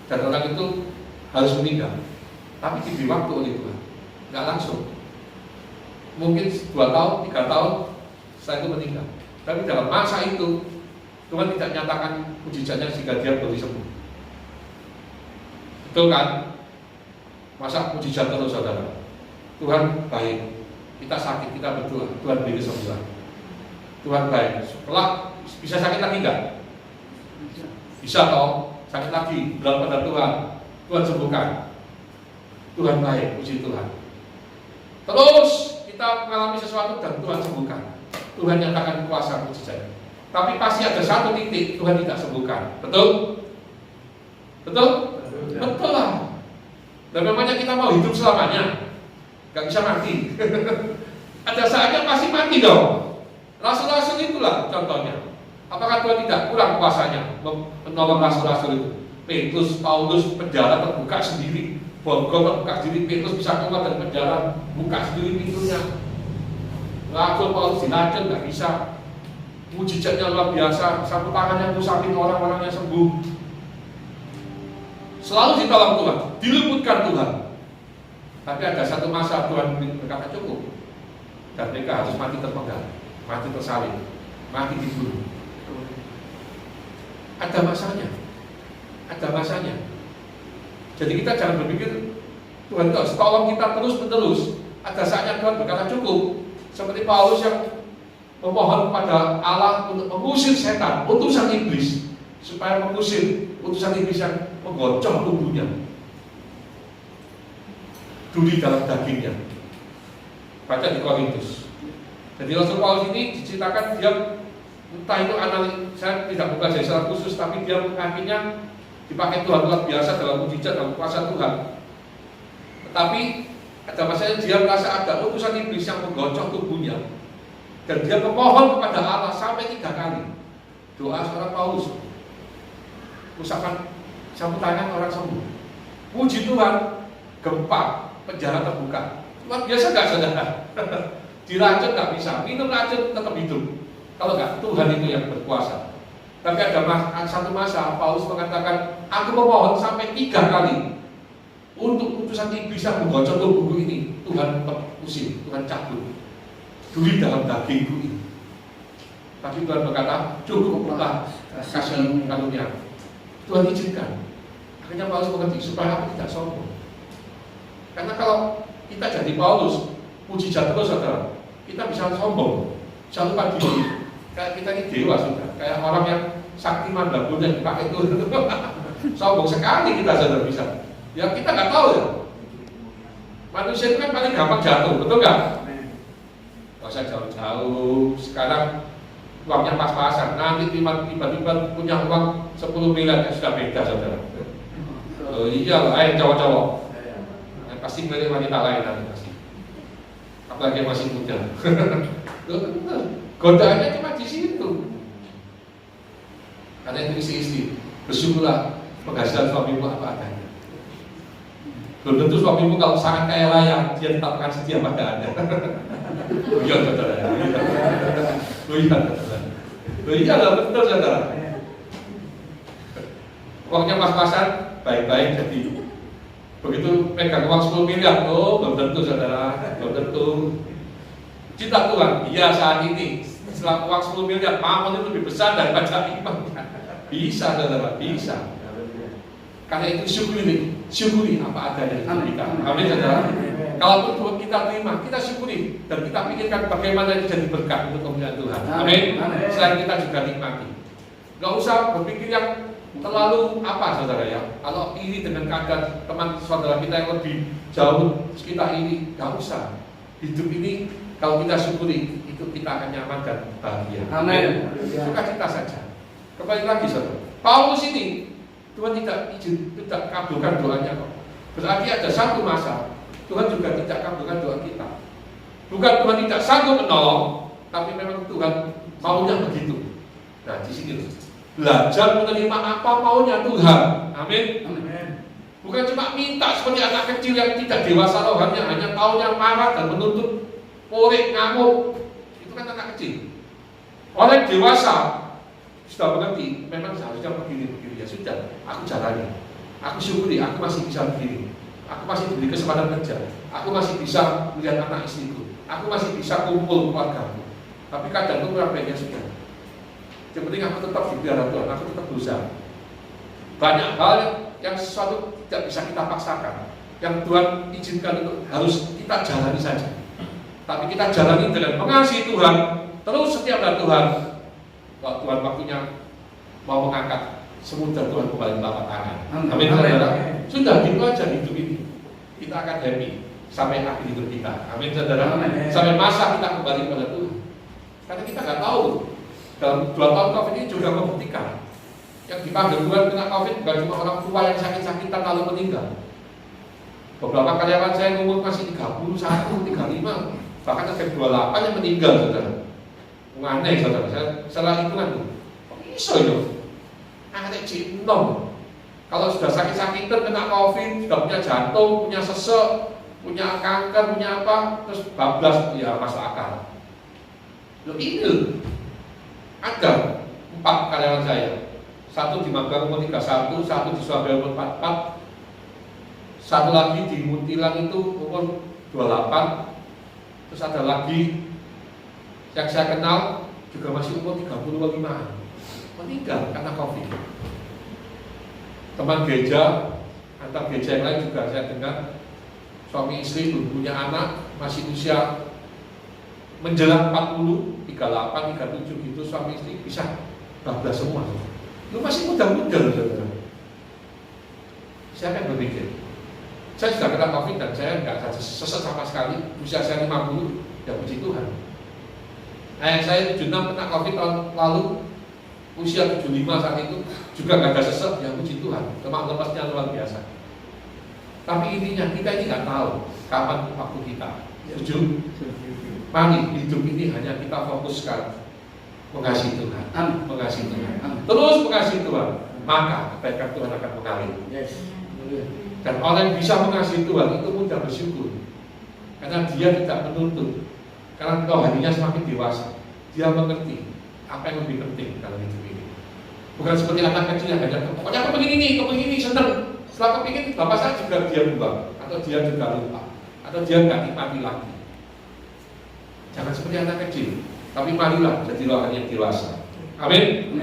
dan orang itu harus meninggal, tapi diberi waktu oleh Tuhan, nggak langsung. Mungkin 2 tahun, 3 tahun saya itu meninggal, tapi dalam masa itu Tuhan tidak nyatakan mujizatnya sehingga dia boleh sembuh. Betul kan? Masa mujizat terus saudara? Tuhan baik. Kita sakit, kita berdoa, Tuhan beri kesembuhan. Tuhan baik. Setelah bisa sakit lagi enggak? Bisa toh, sakit lagi, berdoa pada Tuhan, Tuhan sembuhkan. Tuhan baik, puji Tuhan. Terus kita mengalami sesuatu dan Tuhan sembuhkan. Tuhan nyatakan kuasa mujizat. Tapi pasti ada satu titik Tuhan tidak sembuhkan. Betul? Betul? Betul lah. Dan memangnya kita mau hidup selamanya? Gak bisa mati. Ada saatnya pasti mati dong. Rasul-rasul itulah contohnya. Apakah Tuhan tidak kurang kuasanya menolong rasul-rasul itu? Petrus, Paulus penjara terbuka sendiri, Borgol terbuka sendiri, Petrus bisa keluar dari penjara, buka sendiri pintunya. Rasul Paulus dilacak nggak bisa. Mujizatnya luar biasa, sapu tangannya ngusapin orang-orang yang sembuh. Selalu ditolong Tuhan, diluputkan Tuhan. Tapi ada satu masa Tuhan berkata cukup, dan mereka harus mati terpenggal, mati tersalib, mati dibunuh. Ada masanya, ada masanya. Jadi kita jangan berpikir Tuhan itu harus tolong kita terus-menerus. Ada saatnya Tuhan berkata cukup. Seperti Paulus yang memohon kepada Allah untuk mengusir setan, utusan iblis, supaya mengusir utusan iblis yang menggoncang tubuhnya, duri dalam dagingnya. Baca di Korintus. Jadi Rasul Paulus ini diceritakan dia entah itu saya tidak buka dari secara khusus, tapi dia akhirnya dipakai Tuhan luar biasa dalam mujizat dalam kuasa Tuhan. Tetapi ada masanya dia merasa ada utusan iblis yang menggoncang tubuhnya, dan dia memohon kepada Allah sampai 3 kali. Doa seorang Paulus, usapan sapu tangan orang sembuh. Puji Tuhan, gempa, penjara terbuka. Luar biasa nggak saudara? Diracun nggak bisa, minum racun tetap hidup. Kalau nggak, Tuhan itu yang berkuasa. Tapi ada satu masa Paulus mengatakan, aku memohon sampai 3 kali untuk utusan iblis yang menggocok tubuhku ini. Tuhan pusing, Tuhan cabut duri dalam dagingku ini. Tapi Tuhan berkata, cukuplah kasih karunia. Tuhan izinkan. Akhirnya Paulus mengerti supaya aku tidak sombong. Karena kalau kita jadi Paulus, mujizat terus saudara, kita bisa sombong, bisa lupa diri. Kayak kita ini dewa sudah, kayak orang yang saktiman lagunya dipakai itu. Sombong sekali kita saudara bisa. Ya kita nggak tahu ya. Manusia itu kan paling gampang jatuh, betul nggak? Gak usah jauh-jauh. Sekarang uangnya pas-pasan. Nanti tiba-tiba punya uang 10 miliar ya sudah beda saudara. Iya loh, ayo cowok-cowok. Pasti milih wanita lain nanti pasti. Apalagi yang masih muda. Godaannya cuma di situ. Karena itu istri-istri, bersyukurlah penghasilan suamimu apa adanya. Belum tentu suamimu kalau sangat kaya raya, dia tetap akan setia pada Anda. Iya saudara. Iya betul saudara. Uangnya pas-pasan, baik-baik jadi. Begitu pegang uang 10 miliar, oh belum tentu saudara, belum tentu. Cinta Tuhan, iya saat ini setelah uang 10 miliar, mamon itu lebih besar daripada iman. Bisa saudara, bisa. Karena itu syukuri apa adanya di kita. Amin saudara. Kalaupun Tuhan kita terima, kita syukuri dan kita pikirkan bagaimana itu jadi berkat untuk kemuliaan Tuhan. Amin. Selain kita juga nikmati. Gak usah berpikir yang terlalu apa saudara ya. Kalau iri dengan keadaan teman saudara kita yang lebih jauh, kita iri, gak usah. Hidup ini kalau kita syukuri, itu kita akan nyaman dan bahagia. Amin. Suka kita saja. Kembali lagi saudara. Paulus ini Tuhan tidak kabulkan doanya kok. Berarti ada satu masa Tuhan juga tidak kabulkan doa kita. Bukan Tuhan tidak sanggup menolong, tapi memang Tuhan maunya begitu. Nah di sini belajar menerima apa maunya Tuhan. Amin. Bukan cuma minta seperti anak kecil yang tidak dewasa rohaninya, hanya taunya marah dan menuntut, korek, ngamuk. Itu kan anak kecil. Orang dewasa sudah mengerti, memang seharusnya begini ya sudah, aku jalani. Aku syukuri, aku masih bisa begini. Aku masih diberi kesempatan kerja. Aku masih bisa melihat anak istriku. Aku masih bisa kumpul keluargaku. Tapi kadang itu kurang baiknya sudah. Yang penting aku tetap dipelihara Tuhan, aku tetap berusaha. Banyak hal yang sesuatu tidak bisa kita paksakan. yang Tuhan izinkan itu harus kita jalani saja. Tapi kita jalani dengan mengasihi Tuhan, terus setia pada Tuhan. Kalau Tuhan waktunya mau mengangkat, semudah Tuhan kembali telapak tangan. Amin, saudara. Sudah gitu aja hidup ini. Kita akan happy sampai akhir hidup kita. Amin, saudara. Sampai masa kita kembali pada Tuhan. Karena kita nggak tahu. Dalam 2 tahun COVID ini juga membuktikan. Yang dipanggil Tuhan kena COVID bukan cuma orang tua yang sakit-sakitan lalu meninggal. Beberapa karyawan saya umur masih 31, 35, bahkan sampai 28 yang meninggal, saudara. Aneh, saudara. Saya salah hitungan tuh. Kok bisa ya? Aneh cinom. Kalau sudah sakit-sakitan kena COVID, sudah punya jantung, punya sesek, punya kanker, punya apa, terus bablas, ya masuk akal. Loh ini ada 4 karyawan saya. 1 di Magelang umur 31, 1 di Surabaya umur 44, 1 lagi di Muntilan itu umur 28, terus ada lagi yang saya kenal juga masih umur 35-an, meninggal karena COVID. Teman gereja, antar gereja yang lain juga saya dengar suami istri punya anak masih usia menjelang 40, 38, 37 gitu, suami istri bisa bablas semua. Lu masih muda-muda, saudara. Saya kan berpikir, saya sudah kena COVID dan saya nggak sesat sama sekali. Usia saya 50, ya puji Tuhan. Ayah saya 76 kena COVID tahun lalu, usia 75 saat itu juga nggak ada sesat, ya puji Tuhan. Lemak lepasnya luar biasa. Tapi intinya kita ini nggak tahu kapan waktu kita. Setuju? Mari hidup ini hanya kita fokuskan mengasihi Tuhan, mengasihi Tuhan, terus mengasihi Tuhan, maka kebaikan Tuhan akan mengalir. Dan orang yang bisa mengasihi Tuhan itu mudah bersyukur, karena dia tidak menuntut, karena rohaninya semakin dewasa, dia mengerti apa yang lebih penting dalam hidup ini. Bukan seperti anak kecil yang hanya pokoknya aku pengen ini, senang. Setelah kepingin, bapak saya juga dia lupa, atau dia juga lupa, atau dia nggak nikmati lagi. Jangan seperti anak kecil, tapi marilah jadi rohani yang dewasa. Amin.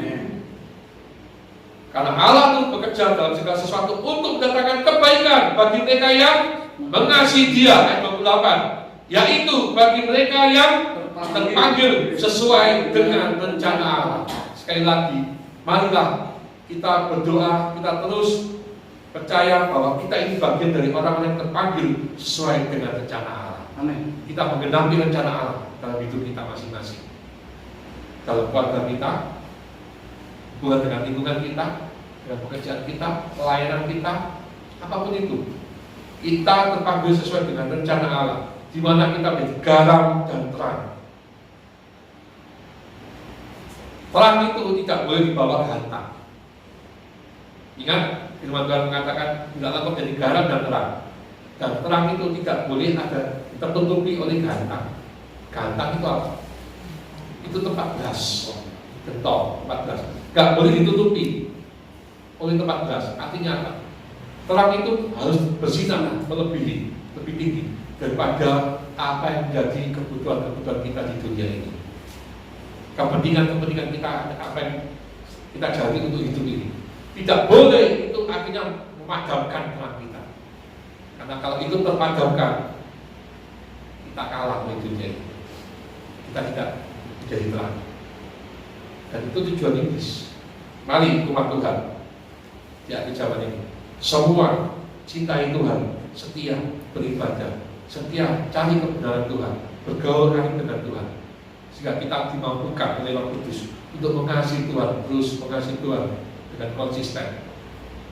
Karena Allah itu bekerja dalam segala sesuatu untuk mendatangkan kebaikan bagi mereka yang mengasihi Dia. Ayat 28, yaitu bagi mereka yang terpanggil sesuai dengan rencana Allah. Sekali lagi, marilah kita berdoa, kita terus percaya bahwa kita ini bagian dari orang-orang yang terpanggil sesuai dengan rencana Allah. Amin. Kita menggenapi rencana Allah dalam hidup kita masing-masing, dalam keluarga kita, hubungan dengan lingkungan kita, dengan pekerjaan kita, pelayanan kita, apapun itu. Kita terpanggil sesuai dengan rencana Allah, di mana kita menjadi garam dan terang. Terang itu tidak boleh dibawa hantam. Ingat, firman Tuhan mengatakan tidaklah kau menjadi garam dan terang. Dan terang itu tidak boleh ada tertutupi oleh gantang. Gantang itu apa? Itu tempat gas, gentong, tempat gas. Gak boleh ditutupi oleh tempat gas. Artinya apa? Terang itu harus bersinar melebihi, lebih tinggi daripada apa yang menjadi kebutuhan-kebutuhan kita di dunia ini. Kepentingan-kepentingan kita, apa yang kita jalani untuk hidup ini. Tidak boleh itu akhirnya memadamkan terang kita. Karena kalau itu terpadamkan, kita kalah oleh dunia ini. Kita tidak menjadi terang. Dan itu tujuan iblis. Mari umat Tuhan di akhir zaman ini, semua cintai Tuhan, setia beribadah, setia cari kebenaran Tuhan, bergaul dengan Tuhan, sehingga kita dimampukan oleh Roh Kudus untuk mengasihi Tuhan, terus mengasihi Tuhan dengan konsisten.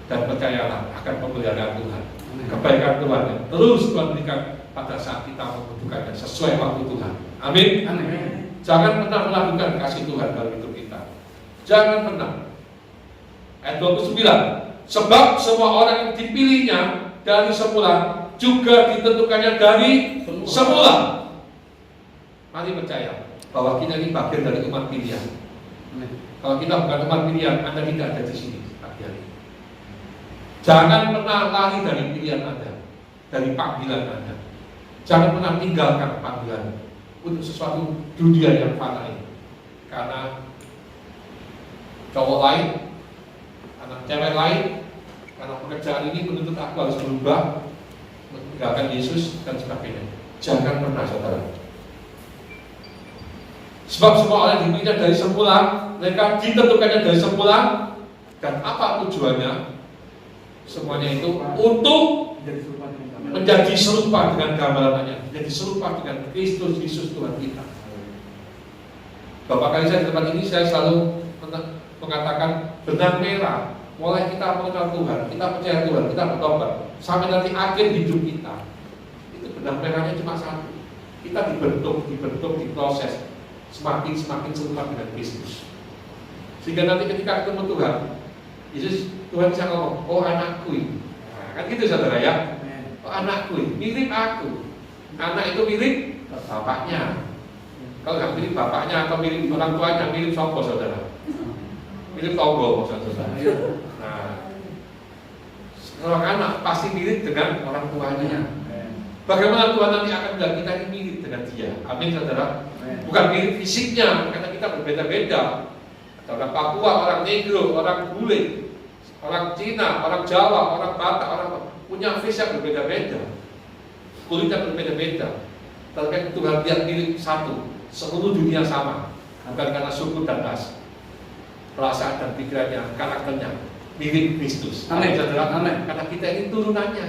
Dan percayalah akan pemeliharaan Tuhan, kebaikan Tuhan yang terus Tuhan berikan pada saat kita membutuhkannya sesuai waktu Tuhan. Amin. Amin. Jangan pernah melakukan kasih Tuhan dalam hidup kita. Jangan pernah. Ayat 29. Sebab semua orang yang dipilihnya dari semula juga ditentukannya dari semula. Mari percaya bahwa kita ini bagian dari umat pilihan. Kalau kita bukan umat pilihan, Anda tidak ada di sini pagi hari. Jangan pernah lari dari pilihan Anda, dari panggilan Anda. Jangan pernah tinggalkan panggilan untuk sesuatu dunia yang fana ini. Karena cowok lain, anak cewek lain, karena pekerjaan ini menuntut aku harus berubah, meninggalkan Yesus dan sebagainya. Jangan pernah, saudara. Sebab semua orang dimiliki dari semula, mereka ditentukannya dari semula, dan apa tujuannya? Semuanya itu untuk menjadi serupa dengan gambarannya, menjadi serupa dengan Kristus Yesus Tuhan kita. Beberapa kali saya di tempat ini saya selalu mengatakan benang merah. Mulai kita mengenal Tuhan, kita percaya Tuhan, kita bertobat, sampai nanti akhir hidup kita, itu benang merahnya cuma satu. Kita dibentuk, diproses, semakin serupa dengan Kristus. Sehingga nanti ketika ketemu Tuhan, Tuhan bisa ngomong, oh anakku ini. Nah, kan gitu saudara ya. Oh anakku ini, mirip aku. Anak itu mirip bapaknya. Kalau nggak mirip bapaknya atau mirip orang tuanya, mirip sopo saudara. Mirip tonggo saudara. Nah, seorang anak pasti mirip dengan orang tuanya. Bagaimana Tuhan nanti akan bilang kita ini mirip dengan dia? Amin saudara. Bukan mirip fisiknya, karena kita berbeda-beda. Ada orang Papua, orang Negro, orang bule, orang Cina, orang Jawa, orang Batak, orang punya face yang berbeda-beda, kulitnya berbeda-beda. Tapi Tuhan lihat mirip satu, seluruh dunia sama, bukan karena suku dan ras, perasaan dan pikirannya, karakternya mirip Kristus. Amin saudara. Amin. Karena kita ini turunannya,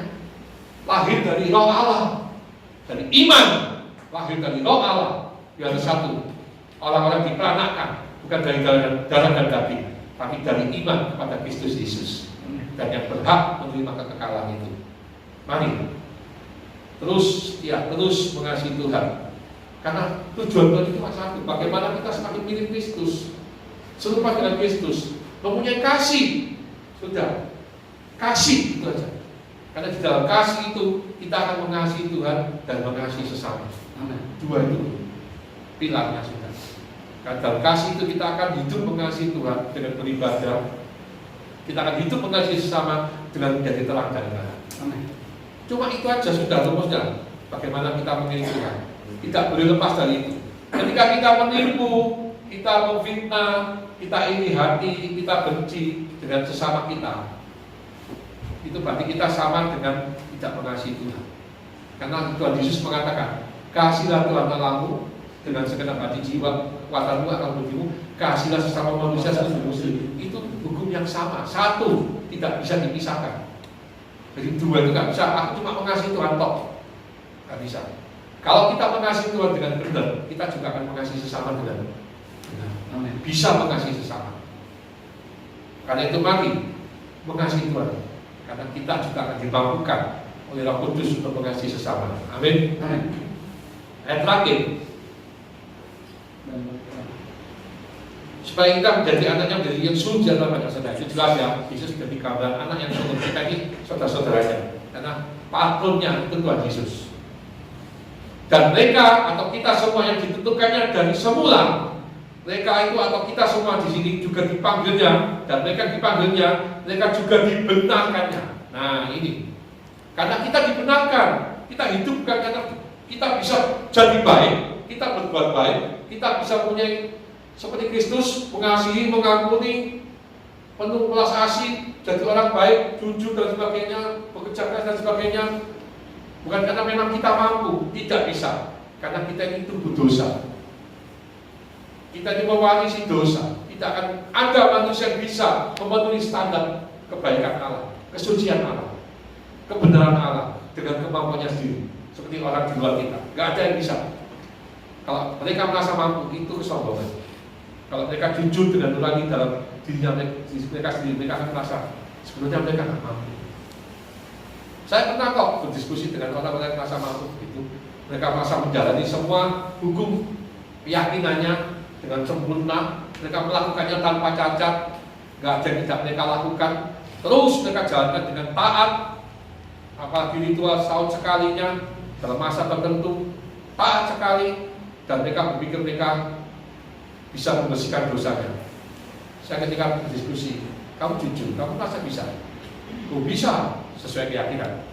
lahir dari Roh Allah, dari iman, lahir dari Roh Allah. Yang satu, orang-orang diperanakan bukan dari darah dan daging, tapi dari iman kepada Kristus Yesus, dan yang berhak menerima kekekalan itu. Mari terus mengasihi Tuhan, karena tujuan Tuhan itu cuma satu, bagaimana kita semakin mirip Kristus, serupa dengan Kristus, mempunyai kasih. Sudah, kasih itu aja. Karena di dalam kasih itu kita akan mengasihi Tuhan dan mengasihi sesama. Dua itu pilarnya sudah. Karena dalam kasih itu kita akan hidup mengasihi Tuhan dengan beribadah. Kita akan hidup mengasihi sesama dengan menjadi terang dan terang. Cuma itu aja sudah rumusnya. Bagaimana kita meniru Tuhan. Tidak boleh lepas dari itu. Ketika kita menipu, kita memfitnah, kita iri hati, kita benci dengan sesama kita, itu berarti kita sama dengan tidak mengasihi Tuhan. Karena Tuhan Yesus mengatakan, kasihlah Tuhan Allahmu dengan segenap hati jiwa, kekuatanmu, akal budimu, kasihlah sesama manusia seperti muslim. Itu hukum yang sama, satu, tidak bisa dipisahkan. Jadi dua itu nggak bisa. Aku cuma mengasihi Tuhan tok, nggak bisa. Kalau kita mengasihi Tuhan dengan benar, kita juga akan mengasihi sesama dengan benar. Bisa mengasihi sesama. Karena itu mari mengasihi Tuhan, karena kita juga akan dimampukan oleh Roh Kudus untuk mengasihi sesama. Amin. Ayat terakhir, supaya kita menjadi anaknya menjadi yang sungguh dalam banyak saudara. Itu jelas ya, Yesus menjadi gambaran anak yang sungguh. Kita ini saudara-saudaranya, karena patronnya itu Tuhan Yesus. Dan mereka atau kita semua yang ditentukannya dari semula, mereka itu atau kita semua di sini juga dipanggilnya, dan mereka dipanggilnya, mereka juga dibenarkannya. Nah ini, karena kita dibenarkan, kita hidup bukan karena kita bisa jadi baik, kita berbuat baik, kita bisa punya seperti Kristus, mengasihi, mengampuni, penuh belas asih, jadi orang baik, jujur dan sebagainya, bekerja keras dan sebagainya. Bukan karena memang kita mampu, tidak bisa, karena kita ini tubuh dosa. Kita ini mewarisi dosa. Tidak akan ada manusia yang bisa memenuhi standar kebaikan Allah, kesucian Allah, kebenaran Allah dengan kemampuannya sendiri. Seperti orang di luar kita, nggak ada yang bisa. Kalau mereka merasa mampu, itu kesombongan. Kalau mereka jujur dengan nurani dalam dirinya mereka sendiri, mereka akan merasa sebenarnya mereka nggak mampu. Saya pernah kok berdiskusi dengan orang-orang yang merasa mampu gitu. Mereka merasa menjalani semua hukum keyakinannya dengan sempurna, mereka melakukannya tanpa cacat, nggak ada yang tidak mereka lakukan. Terus mereka jalankan dengan taat, apalagi ritual setahun sekalinya dalam masa tertentu, taat sekali, dan mereka berpikir mereka bisa membersihkan dosanya. Saya ketika berdiskusi, kamu jujur, kamu merasa bisa? Oh bisa, sesuai keyakinan.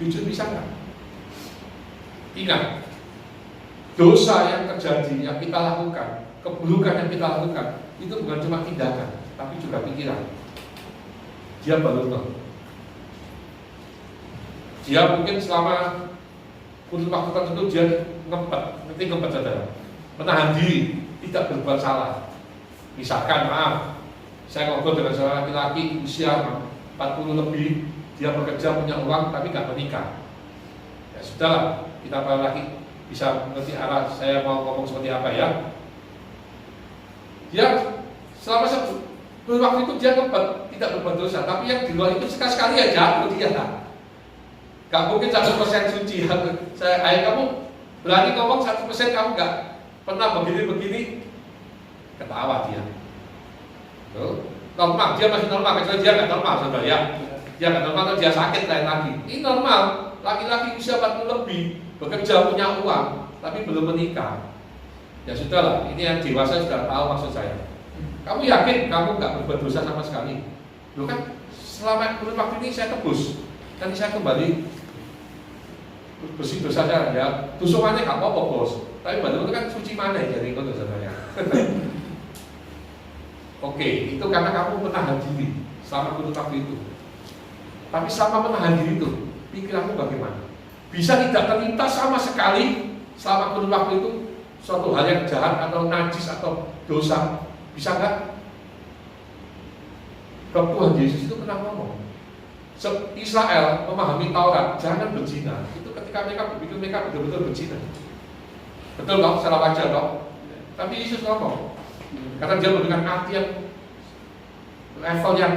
Jujur bisa nggak? Ingat, dosa yang terjadi, yang kita lakukan, keburukan yang kita lakukan, itu bukan cuma tindakan, tapi juga pikiran. Dia baru tahu. Dia mungkin selama kurun waktu tertentu dia ngempet, ngerti ngempet saudara, menahan diri, tidak berbuat salah. Misalkan maaf, saya ngobrol dengan seorang laki-laki usia 40 lebih, dia bekerja punya uang tapi nggak menikah. Ya sudahlah, kita para laki bisa mengerti arah saya mau ngomong seperti apa ya. Dia selama waktu itu dia ngempet, tidak berbuat dosa, tapi yang di luar itu sekali-sekali aja dia tak. Gak mungkin 1% suci. Ayah kamu berani ngomong 1% kamu gak pernah begini-begini, ketawa dia. Tuh, normal, dia masih normal, kecuali dia gak normal saudara ya. Dia gak normal, dia sakit lain lagi. Ini normal, laki-laki usia 40 lebih, bekerja punya uang, tapi belum menikah. Ya sudahlah, ini yang dewasa sudah tahu maksud saya. Kamu yakin kamu gak berbuat dosa sama sekali? Loh kan, selama kurun waktu ini saya tebus, nanti saya kembali bersih dosa saya ya, tusukannya gak apa-apa bos, tapi baru itu kan suci mana ya jadi itu saya. Oke, itu karena kamu menahan diri selama kurun waktu itu. Tapi selama menahan diri itu, pikiranmu bagaimana? Bisa tidak terlintas sama sekali selama kurun waktu itu suatu hal yang jahat atau najis atau dosa, bisa nggak? Tuhan Yesus itu pernah ngomong, Israel memahami Taurat, jangan berzina. Itu ketika mereka berpikir mereka betul-betul berzina. Betul dong, salah wajar dong. Tapi Yesus ngomong, karena dia memberikan artian level yang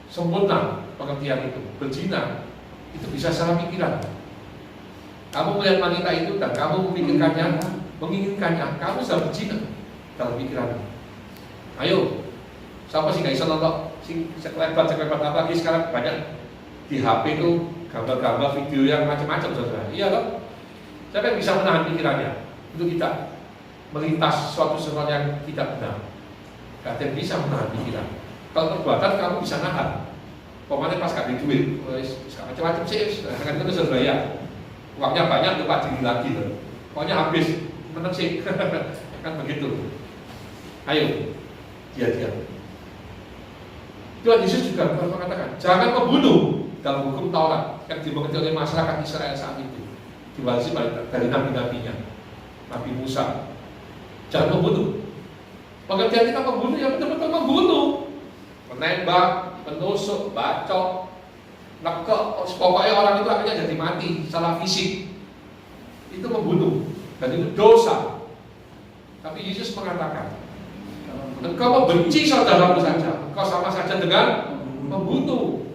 sempurna pengertian itu. Berzina itu bisa salah pikiran. Kamu melihat wanita itu dan kamu memikirkannya, menginginkannya, kamu sudah berzina dalam pikiranmu. Ayo, siapa sih gak bisa nonton? Sekelebat apa lagi sekarang banyak di HP itu gambar-gambar video yang macam-macam saudara. Iya loh. Siapa yang bisa menahan pikirannya untuk kita melintas suatu sesuatu yang tidak benar? Gak ada yang bisa menahan pikiran. Kalau perbuatan kamu bisa nahan. Pokoknya pas gak ada duit, macam-macam sih, kan itu saudara ya. Uangnya banyak lupa diri lagi loh. Pokoknya habis, menang sih, kan begitu. Ayo, dia. Tuhan Yesus juga mengatakan, jangan membunuh dalam hukum Taurat yang dimengerti oleh masyarakat Israel saat itu, diwarisi dari nabi-nabinya, Nabi Musa. Jangan membunuh. Pengertian kita membunuh ya betul-betul membunuh, menembak, menusuk, bacok, nekek, pokoknya orang itu akhirnya jadi mati secara fisik. Itu membunuh dan itu dosa. Tapi Yesus mengatakan, engkau membenci saudaramu saja, engkau sama saja dengan membunuh.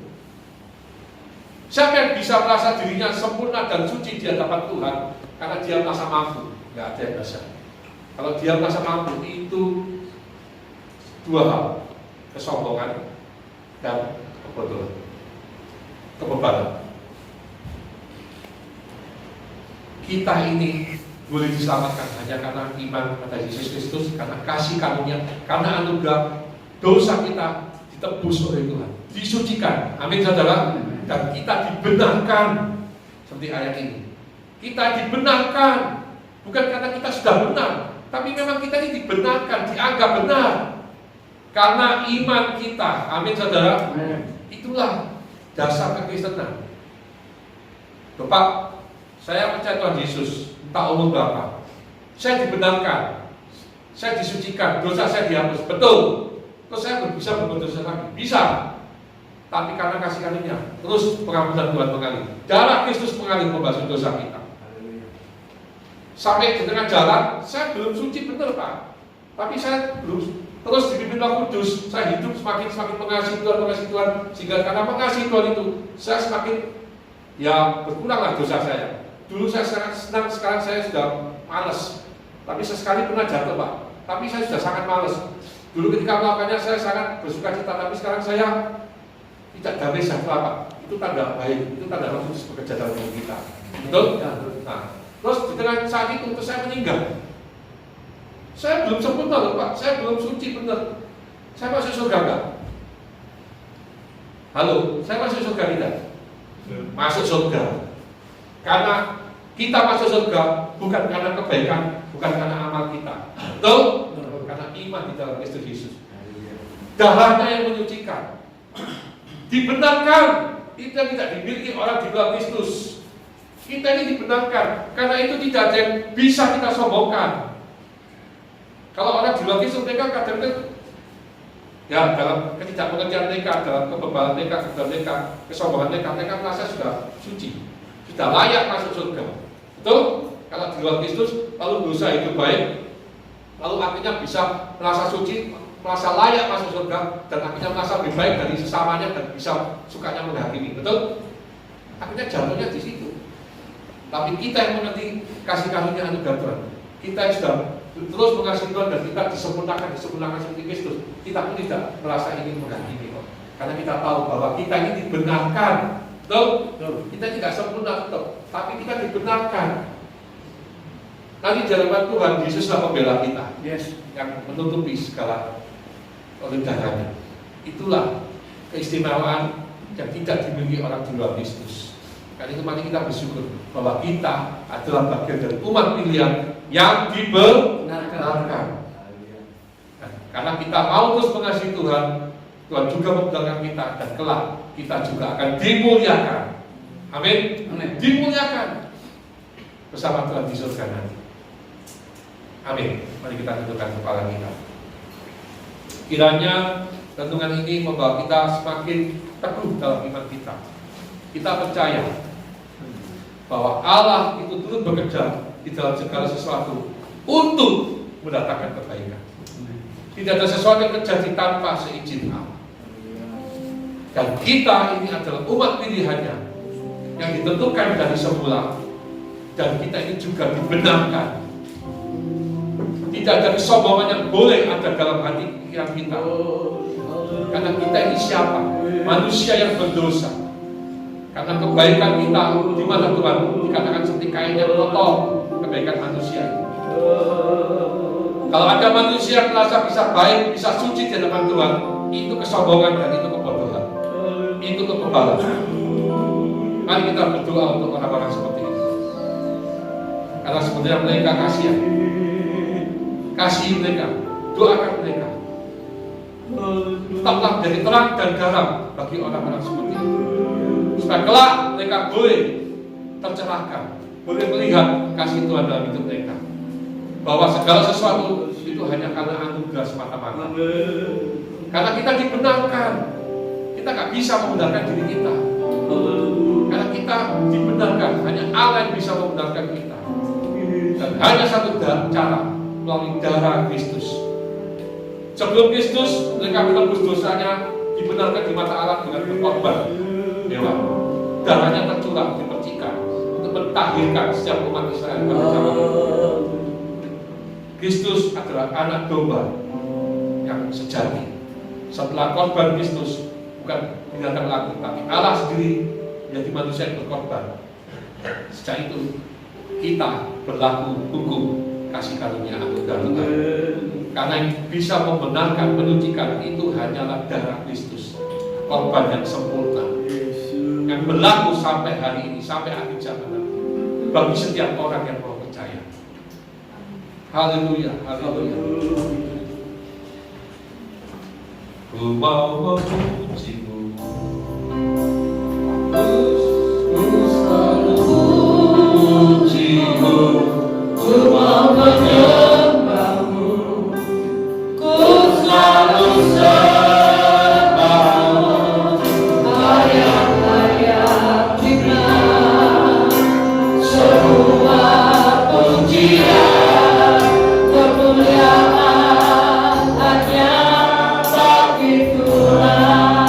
Siapa yang bisa merasa dirinya sempurna dan suci di hadapan Tuhan karena dia merasa mampu? Tidak ada yang bisa. Kalau dia merasa mampu, itu dua hal, kesombongan dan kebebanan. Kita ini boleh diselamatkan hanya karena iman pada Yesus Kristus, karena kasih karunia, karena anugerah. Dosa kita ditebus oleh Tuhan, disucikan, amin saudara, dan kita dibenarkan seperti ayat ini. Kita dibenarkan bukan karena kita sudah benar, tapi memang kita ini dibenarkan, dianggap benar karena iman kita, amin saudara. Itulah dasar kekristenan. Bapak, saya percaya Tuhan Yesus, entah umur berapa, saya dibenarkan, saya disucikan, dosa saya dihapus, betul. Terus saya bisa berbuat dosa lagi, bisa. Tapi karena kasih karunia, terus pengampunan Tuhan mengalir, darah Kristus mengalir membasuh dosa kita. Sampai di tengah jalan, saya belum suci benar Pak, tapi saya belum terus dipimpin Roh Kudus. Saya hidup semakin mengasihi Tuhan, sehingga karena mengasihi Tuhan itu, saya semakin ya berkuranglah dosa saya. Dulu saya sangat senang, sekarang saya sudah malas. Tapi sesekali pernah jatuh Pak, tapi saya sudah sangat malas. Dulu ketika melakukannya saya sangat bersuka cita, tapi sekarang saya tidak damai sejahtera Pak. Itu tanda baik, itu tanda Roh Kudus bekerja dalam hidup kita. Betul? Nah, terus di tengah saat itu terus saya meninggal. Saya belum sempurna loh Pak, saya belum suci benar. Saya masuk surga enggak? Halo, saya masuk surga tidak? Masuk surga. Karena kita masuk surga bukan karena kebaikan, bukan karena amal kita. Betul? Karena iman di dalam Kristus Yesus. Darahnya yang menyucikan. Dibenarkan, itu yang tidak dimiliki orang di luar Kristus. Kita ini dibenarkan, karena itu tidak ada yang bisa kita sombongkan. Kalau orang di luar Kristus, mereka kadang-kadang ya dalam ketidakpengertian mereka, dalam kebebalan mereka, kesombongan mereka merasa sudah suci, sudah layak masuk surga. Betul? Kalau di luar Kristus, lalu berusaha hidup baik, lalu akhirnya bisa merasa suci, merasa layak masuk surga, dan akhirnya merasa lebih baik dari sesamanya dan bisa sukanya menghakimi. Betul? Akhirnya jatuhnya di situ. Tapi kita yang mengerti kasih karunia anugerah Tuhan, kita yang sudah terus mengasihi Tuhan dan kita disempurnakan seperti Kristus, kita pun tidak merasa ingin menghakimi kok. Karena kita tahu bahwa kita ini dibenarkan. Betul? Kita tidak sempurna, betul, tapi kita dibenarkan. Nanti di hadapan Tuhan, Yesuslah membela kita, yang menutupi segala oleh darahnya. Itulah keistimewaan yang tidak dimiliki orang di luar Kristus. Karena itu mari kita bersyukur bahwa kita adalah bagian dari umat pilihan yang dibenarkan. Karena kita mau terus mengasihi Tuhan, Tuhan juga membenarkan kita, dan kelak kita juga akan dimuliakan. Amin. Dimuliakan bersama Tuhan di surga nanti. Amin. Mari kita tundukkan kepala kita. Kiranya renungan ini membawa kita semakin teguh dalam iman kita. Kita percaya bahwa Allah itu turut bekerja di dalam segala sesuatu untuk mendatangkan kebaikan. Tidak ada sesuatu yang terjadi tanpa seizin Allah. Dan kita ini adalah umat pilihannya yang ditentukan dari semula, dan kita ini juga dibenarkan. Tidak ada kesombongan yang boleh ada dalam hati pikiran kita. Karena kita ini siapa? Manusia yang berdosa. Karena kebaikan kita di mata Tuhan dikatakan seperti kain yang kotor, kebaikan manusia itu. Kalau ada manusia yang merasa bisa baik, bisa suci di hadapan Tuhan, itu kesombongan dan itu kebodohan. Itu kebebalan. Mari kita berdoa untuk orang-orang seperti itu. Karena sebenarnya mereka kasihan. Kasih mereka, doakan mereka. Tetaplah menjadi terang dan garam bagi orang-orang seperti itu. Supaya kelak mereka boleh tercerahkan, boleh melihat kasih Tuhan dalam hidup mereka. Bahwa segala sesuatu itu hanya karena anugerah semata-mata. Karena kita dibenarkan, kita gak bisa membenarkan diri kita. Karena kita dibenarkan, hanya Allah yang bisa membenarkan kita. Dan hanya satu cara, melalui darah Kristus. Sebelum Kristus, mereka menebus dosanya, dibenarkan di mata Allah dengan berkorban hewan. Darahnya tercurah, dipercikan untuk mentahirkan setiap umat Israel pada zaman itu. Kristus adalah anak domba yang sejati. Setelah korban Kristus, bukan binatang lagi, tapi Allah sendiri menjadi manusia yang berkorban. Sejak itu kita berlaku hukum kasih karunia anugerah Tuhan. Karena yang bisa membenarkan, menyucikan itu hanyalah darah Kristus, korban yang sempurna, yang berlaku sampai hari ini, sampai akhir zaman nanti, bagi setiap orang yang mau percaya. Haleluya, haleluya. Ku mau memujimu, ku selalu memujimu, ku mau menyembahmu, ku selalu sembahmu, layak-layak diberikan semua pujian, kemuliaan hanya bagi Tuhan.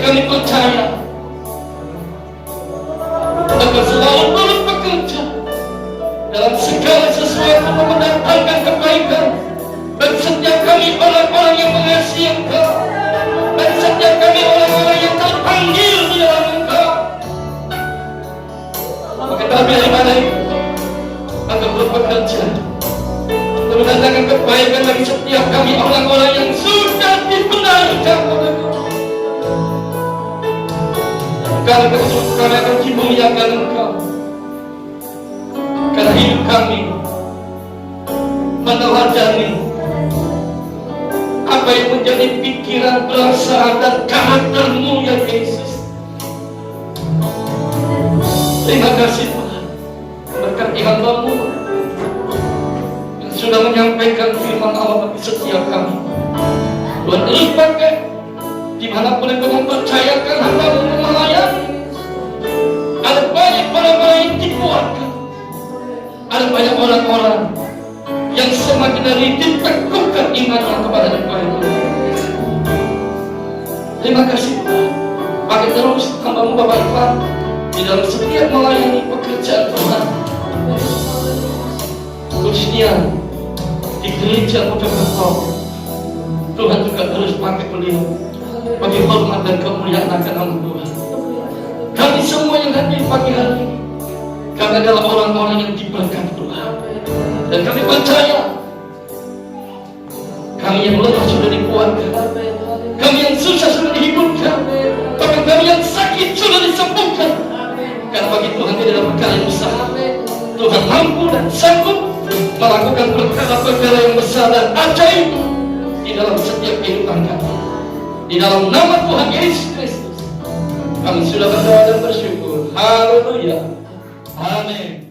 kami percaya akan selalu turut bekerja dalam segala sesuatu mendatangkan kebaikan bagi setiap kami orang-orang yang mengasihi Engkau, bagi setiap kami orang-orang yang terpanggil di dalam Engkau. Maka kami hari-hari akan bekerja untuk mendatangkan kebaikan bagi setiap kami orang-orang yang sudah dibenarkan oleh Engkau. Karena kami akan dimuliakan Engkau, karena hidup kami meneladani apa yang menjadi pikiran, perasaan, dan karakter-Mu ya Yesus. Terima kasih Tuhan, berkati hamba-Mu yang sudah menyampaikan firman Allah bagi setiap kami. Tuhan terus pakai dimanapun Engkau mempercayakan hamba-Mu melayani. Ada banyak orang-orang yang dikuatkan, ada banyak orang-orang yang semakin hari diteguhkan imannya kepada Engkau. Terima kasih Tuhan, pakai terus hamba-Mu Bapak Ivan di dalam setiap melayani pekerjaan Tuhan, khususnya di gereja Putra Engkau. Tuhan juga terus pakai beliau bagi hormat dan kemuliaan akan nama Tuhan. Kami semua yang hadir pagi hari ini, kami adalah orang-orang yang diberkati Tuhan. Dan kami percaya, kami yang lemah sudah dikuatkan, kami yang susah sudah dihiburkan, bahkan kami yang sakit sudah disembuhkan. Karena bagi Tuhan tidak ada perkara yang besar. Tuhan mampu dan sanggup melakukan perkara-perkara yang besar dan ajaib di dalam setiap kehidupan kami. Di dalam nama Tuhan Yesus Kristus kami sudah berdoa dan bersyukur. Haleluya. Amin.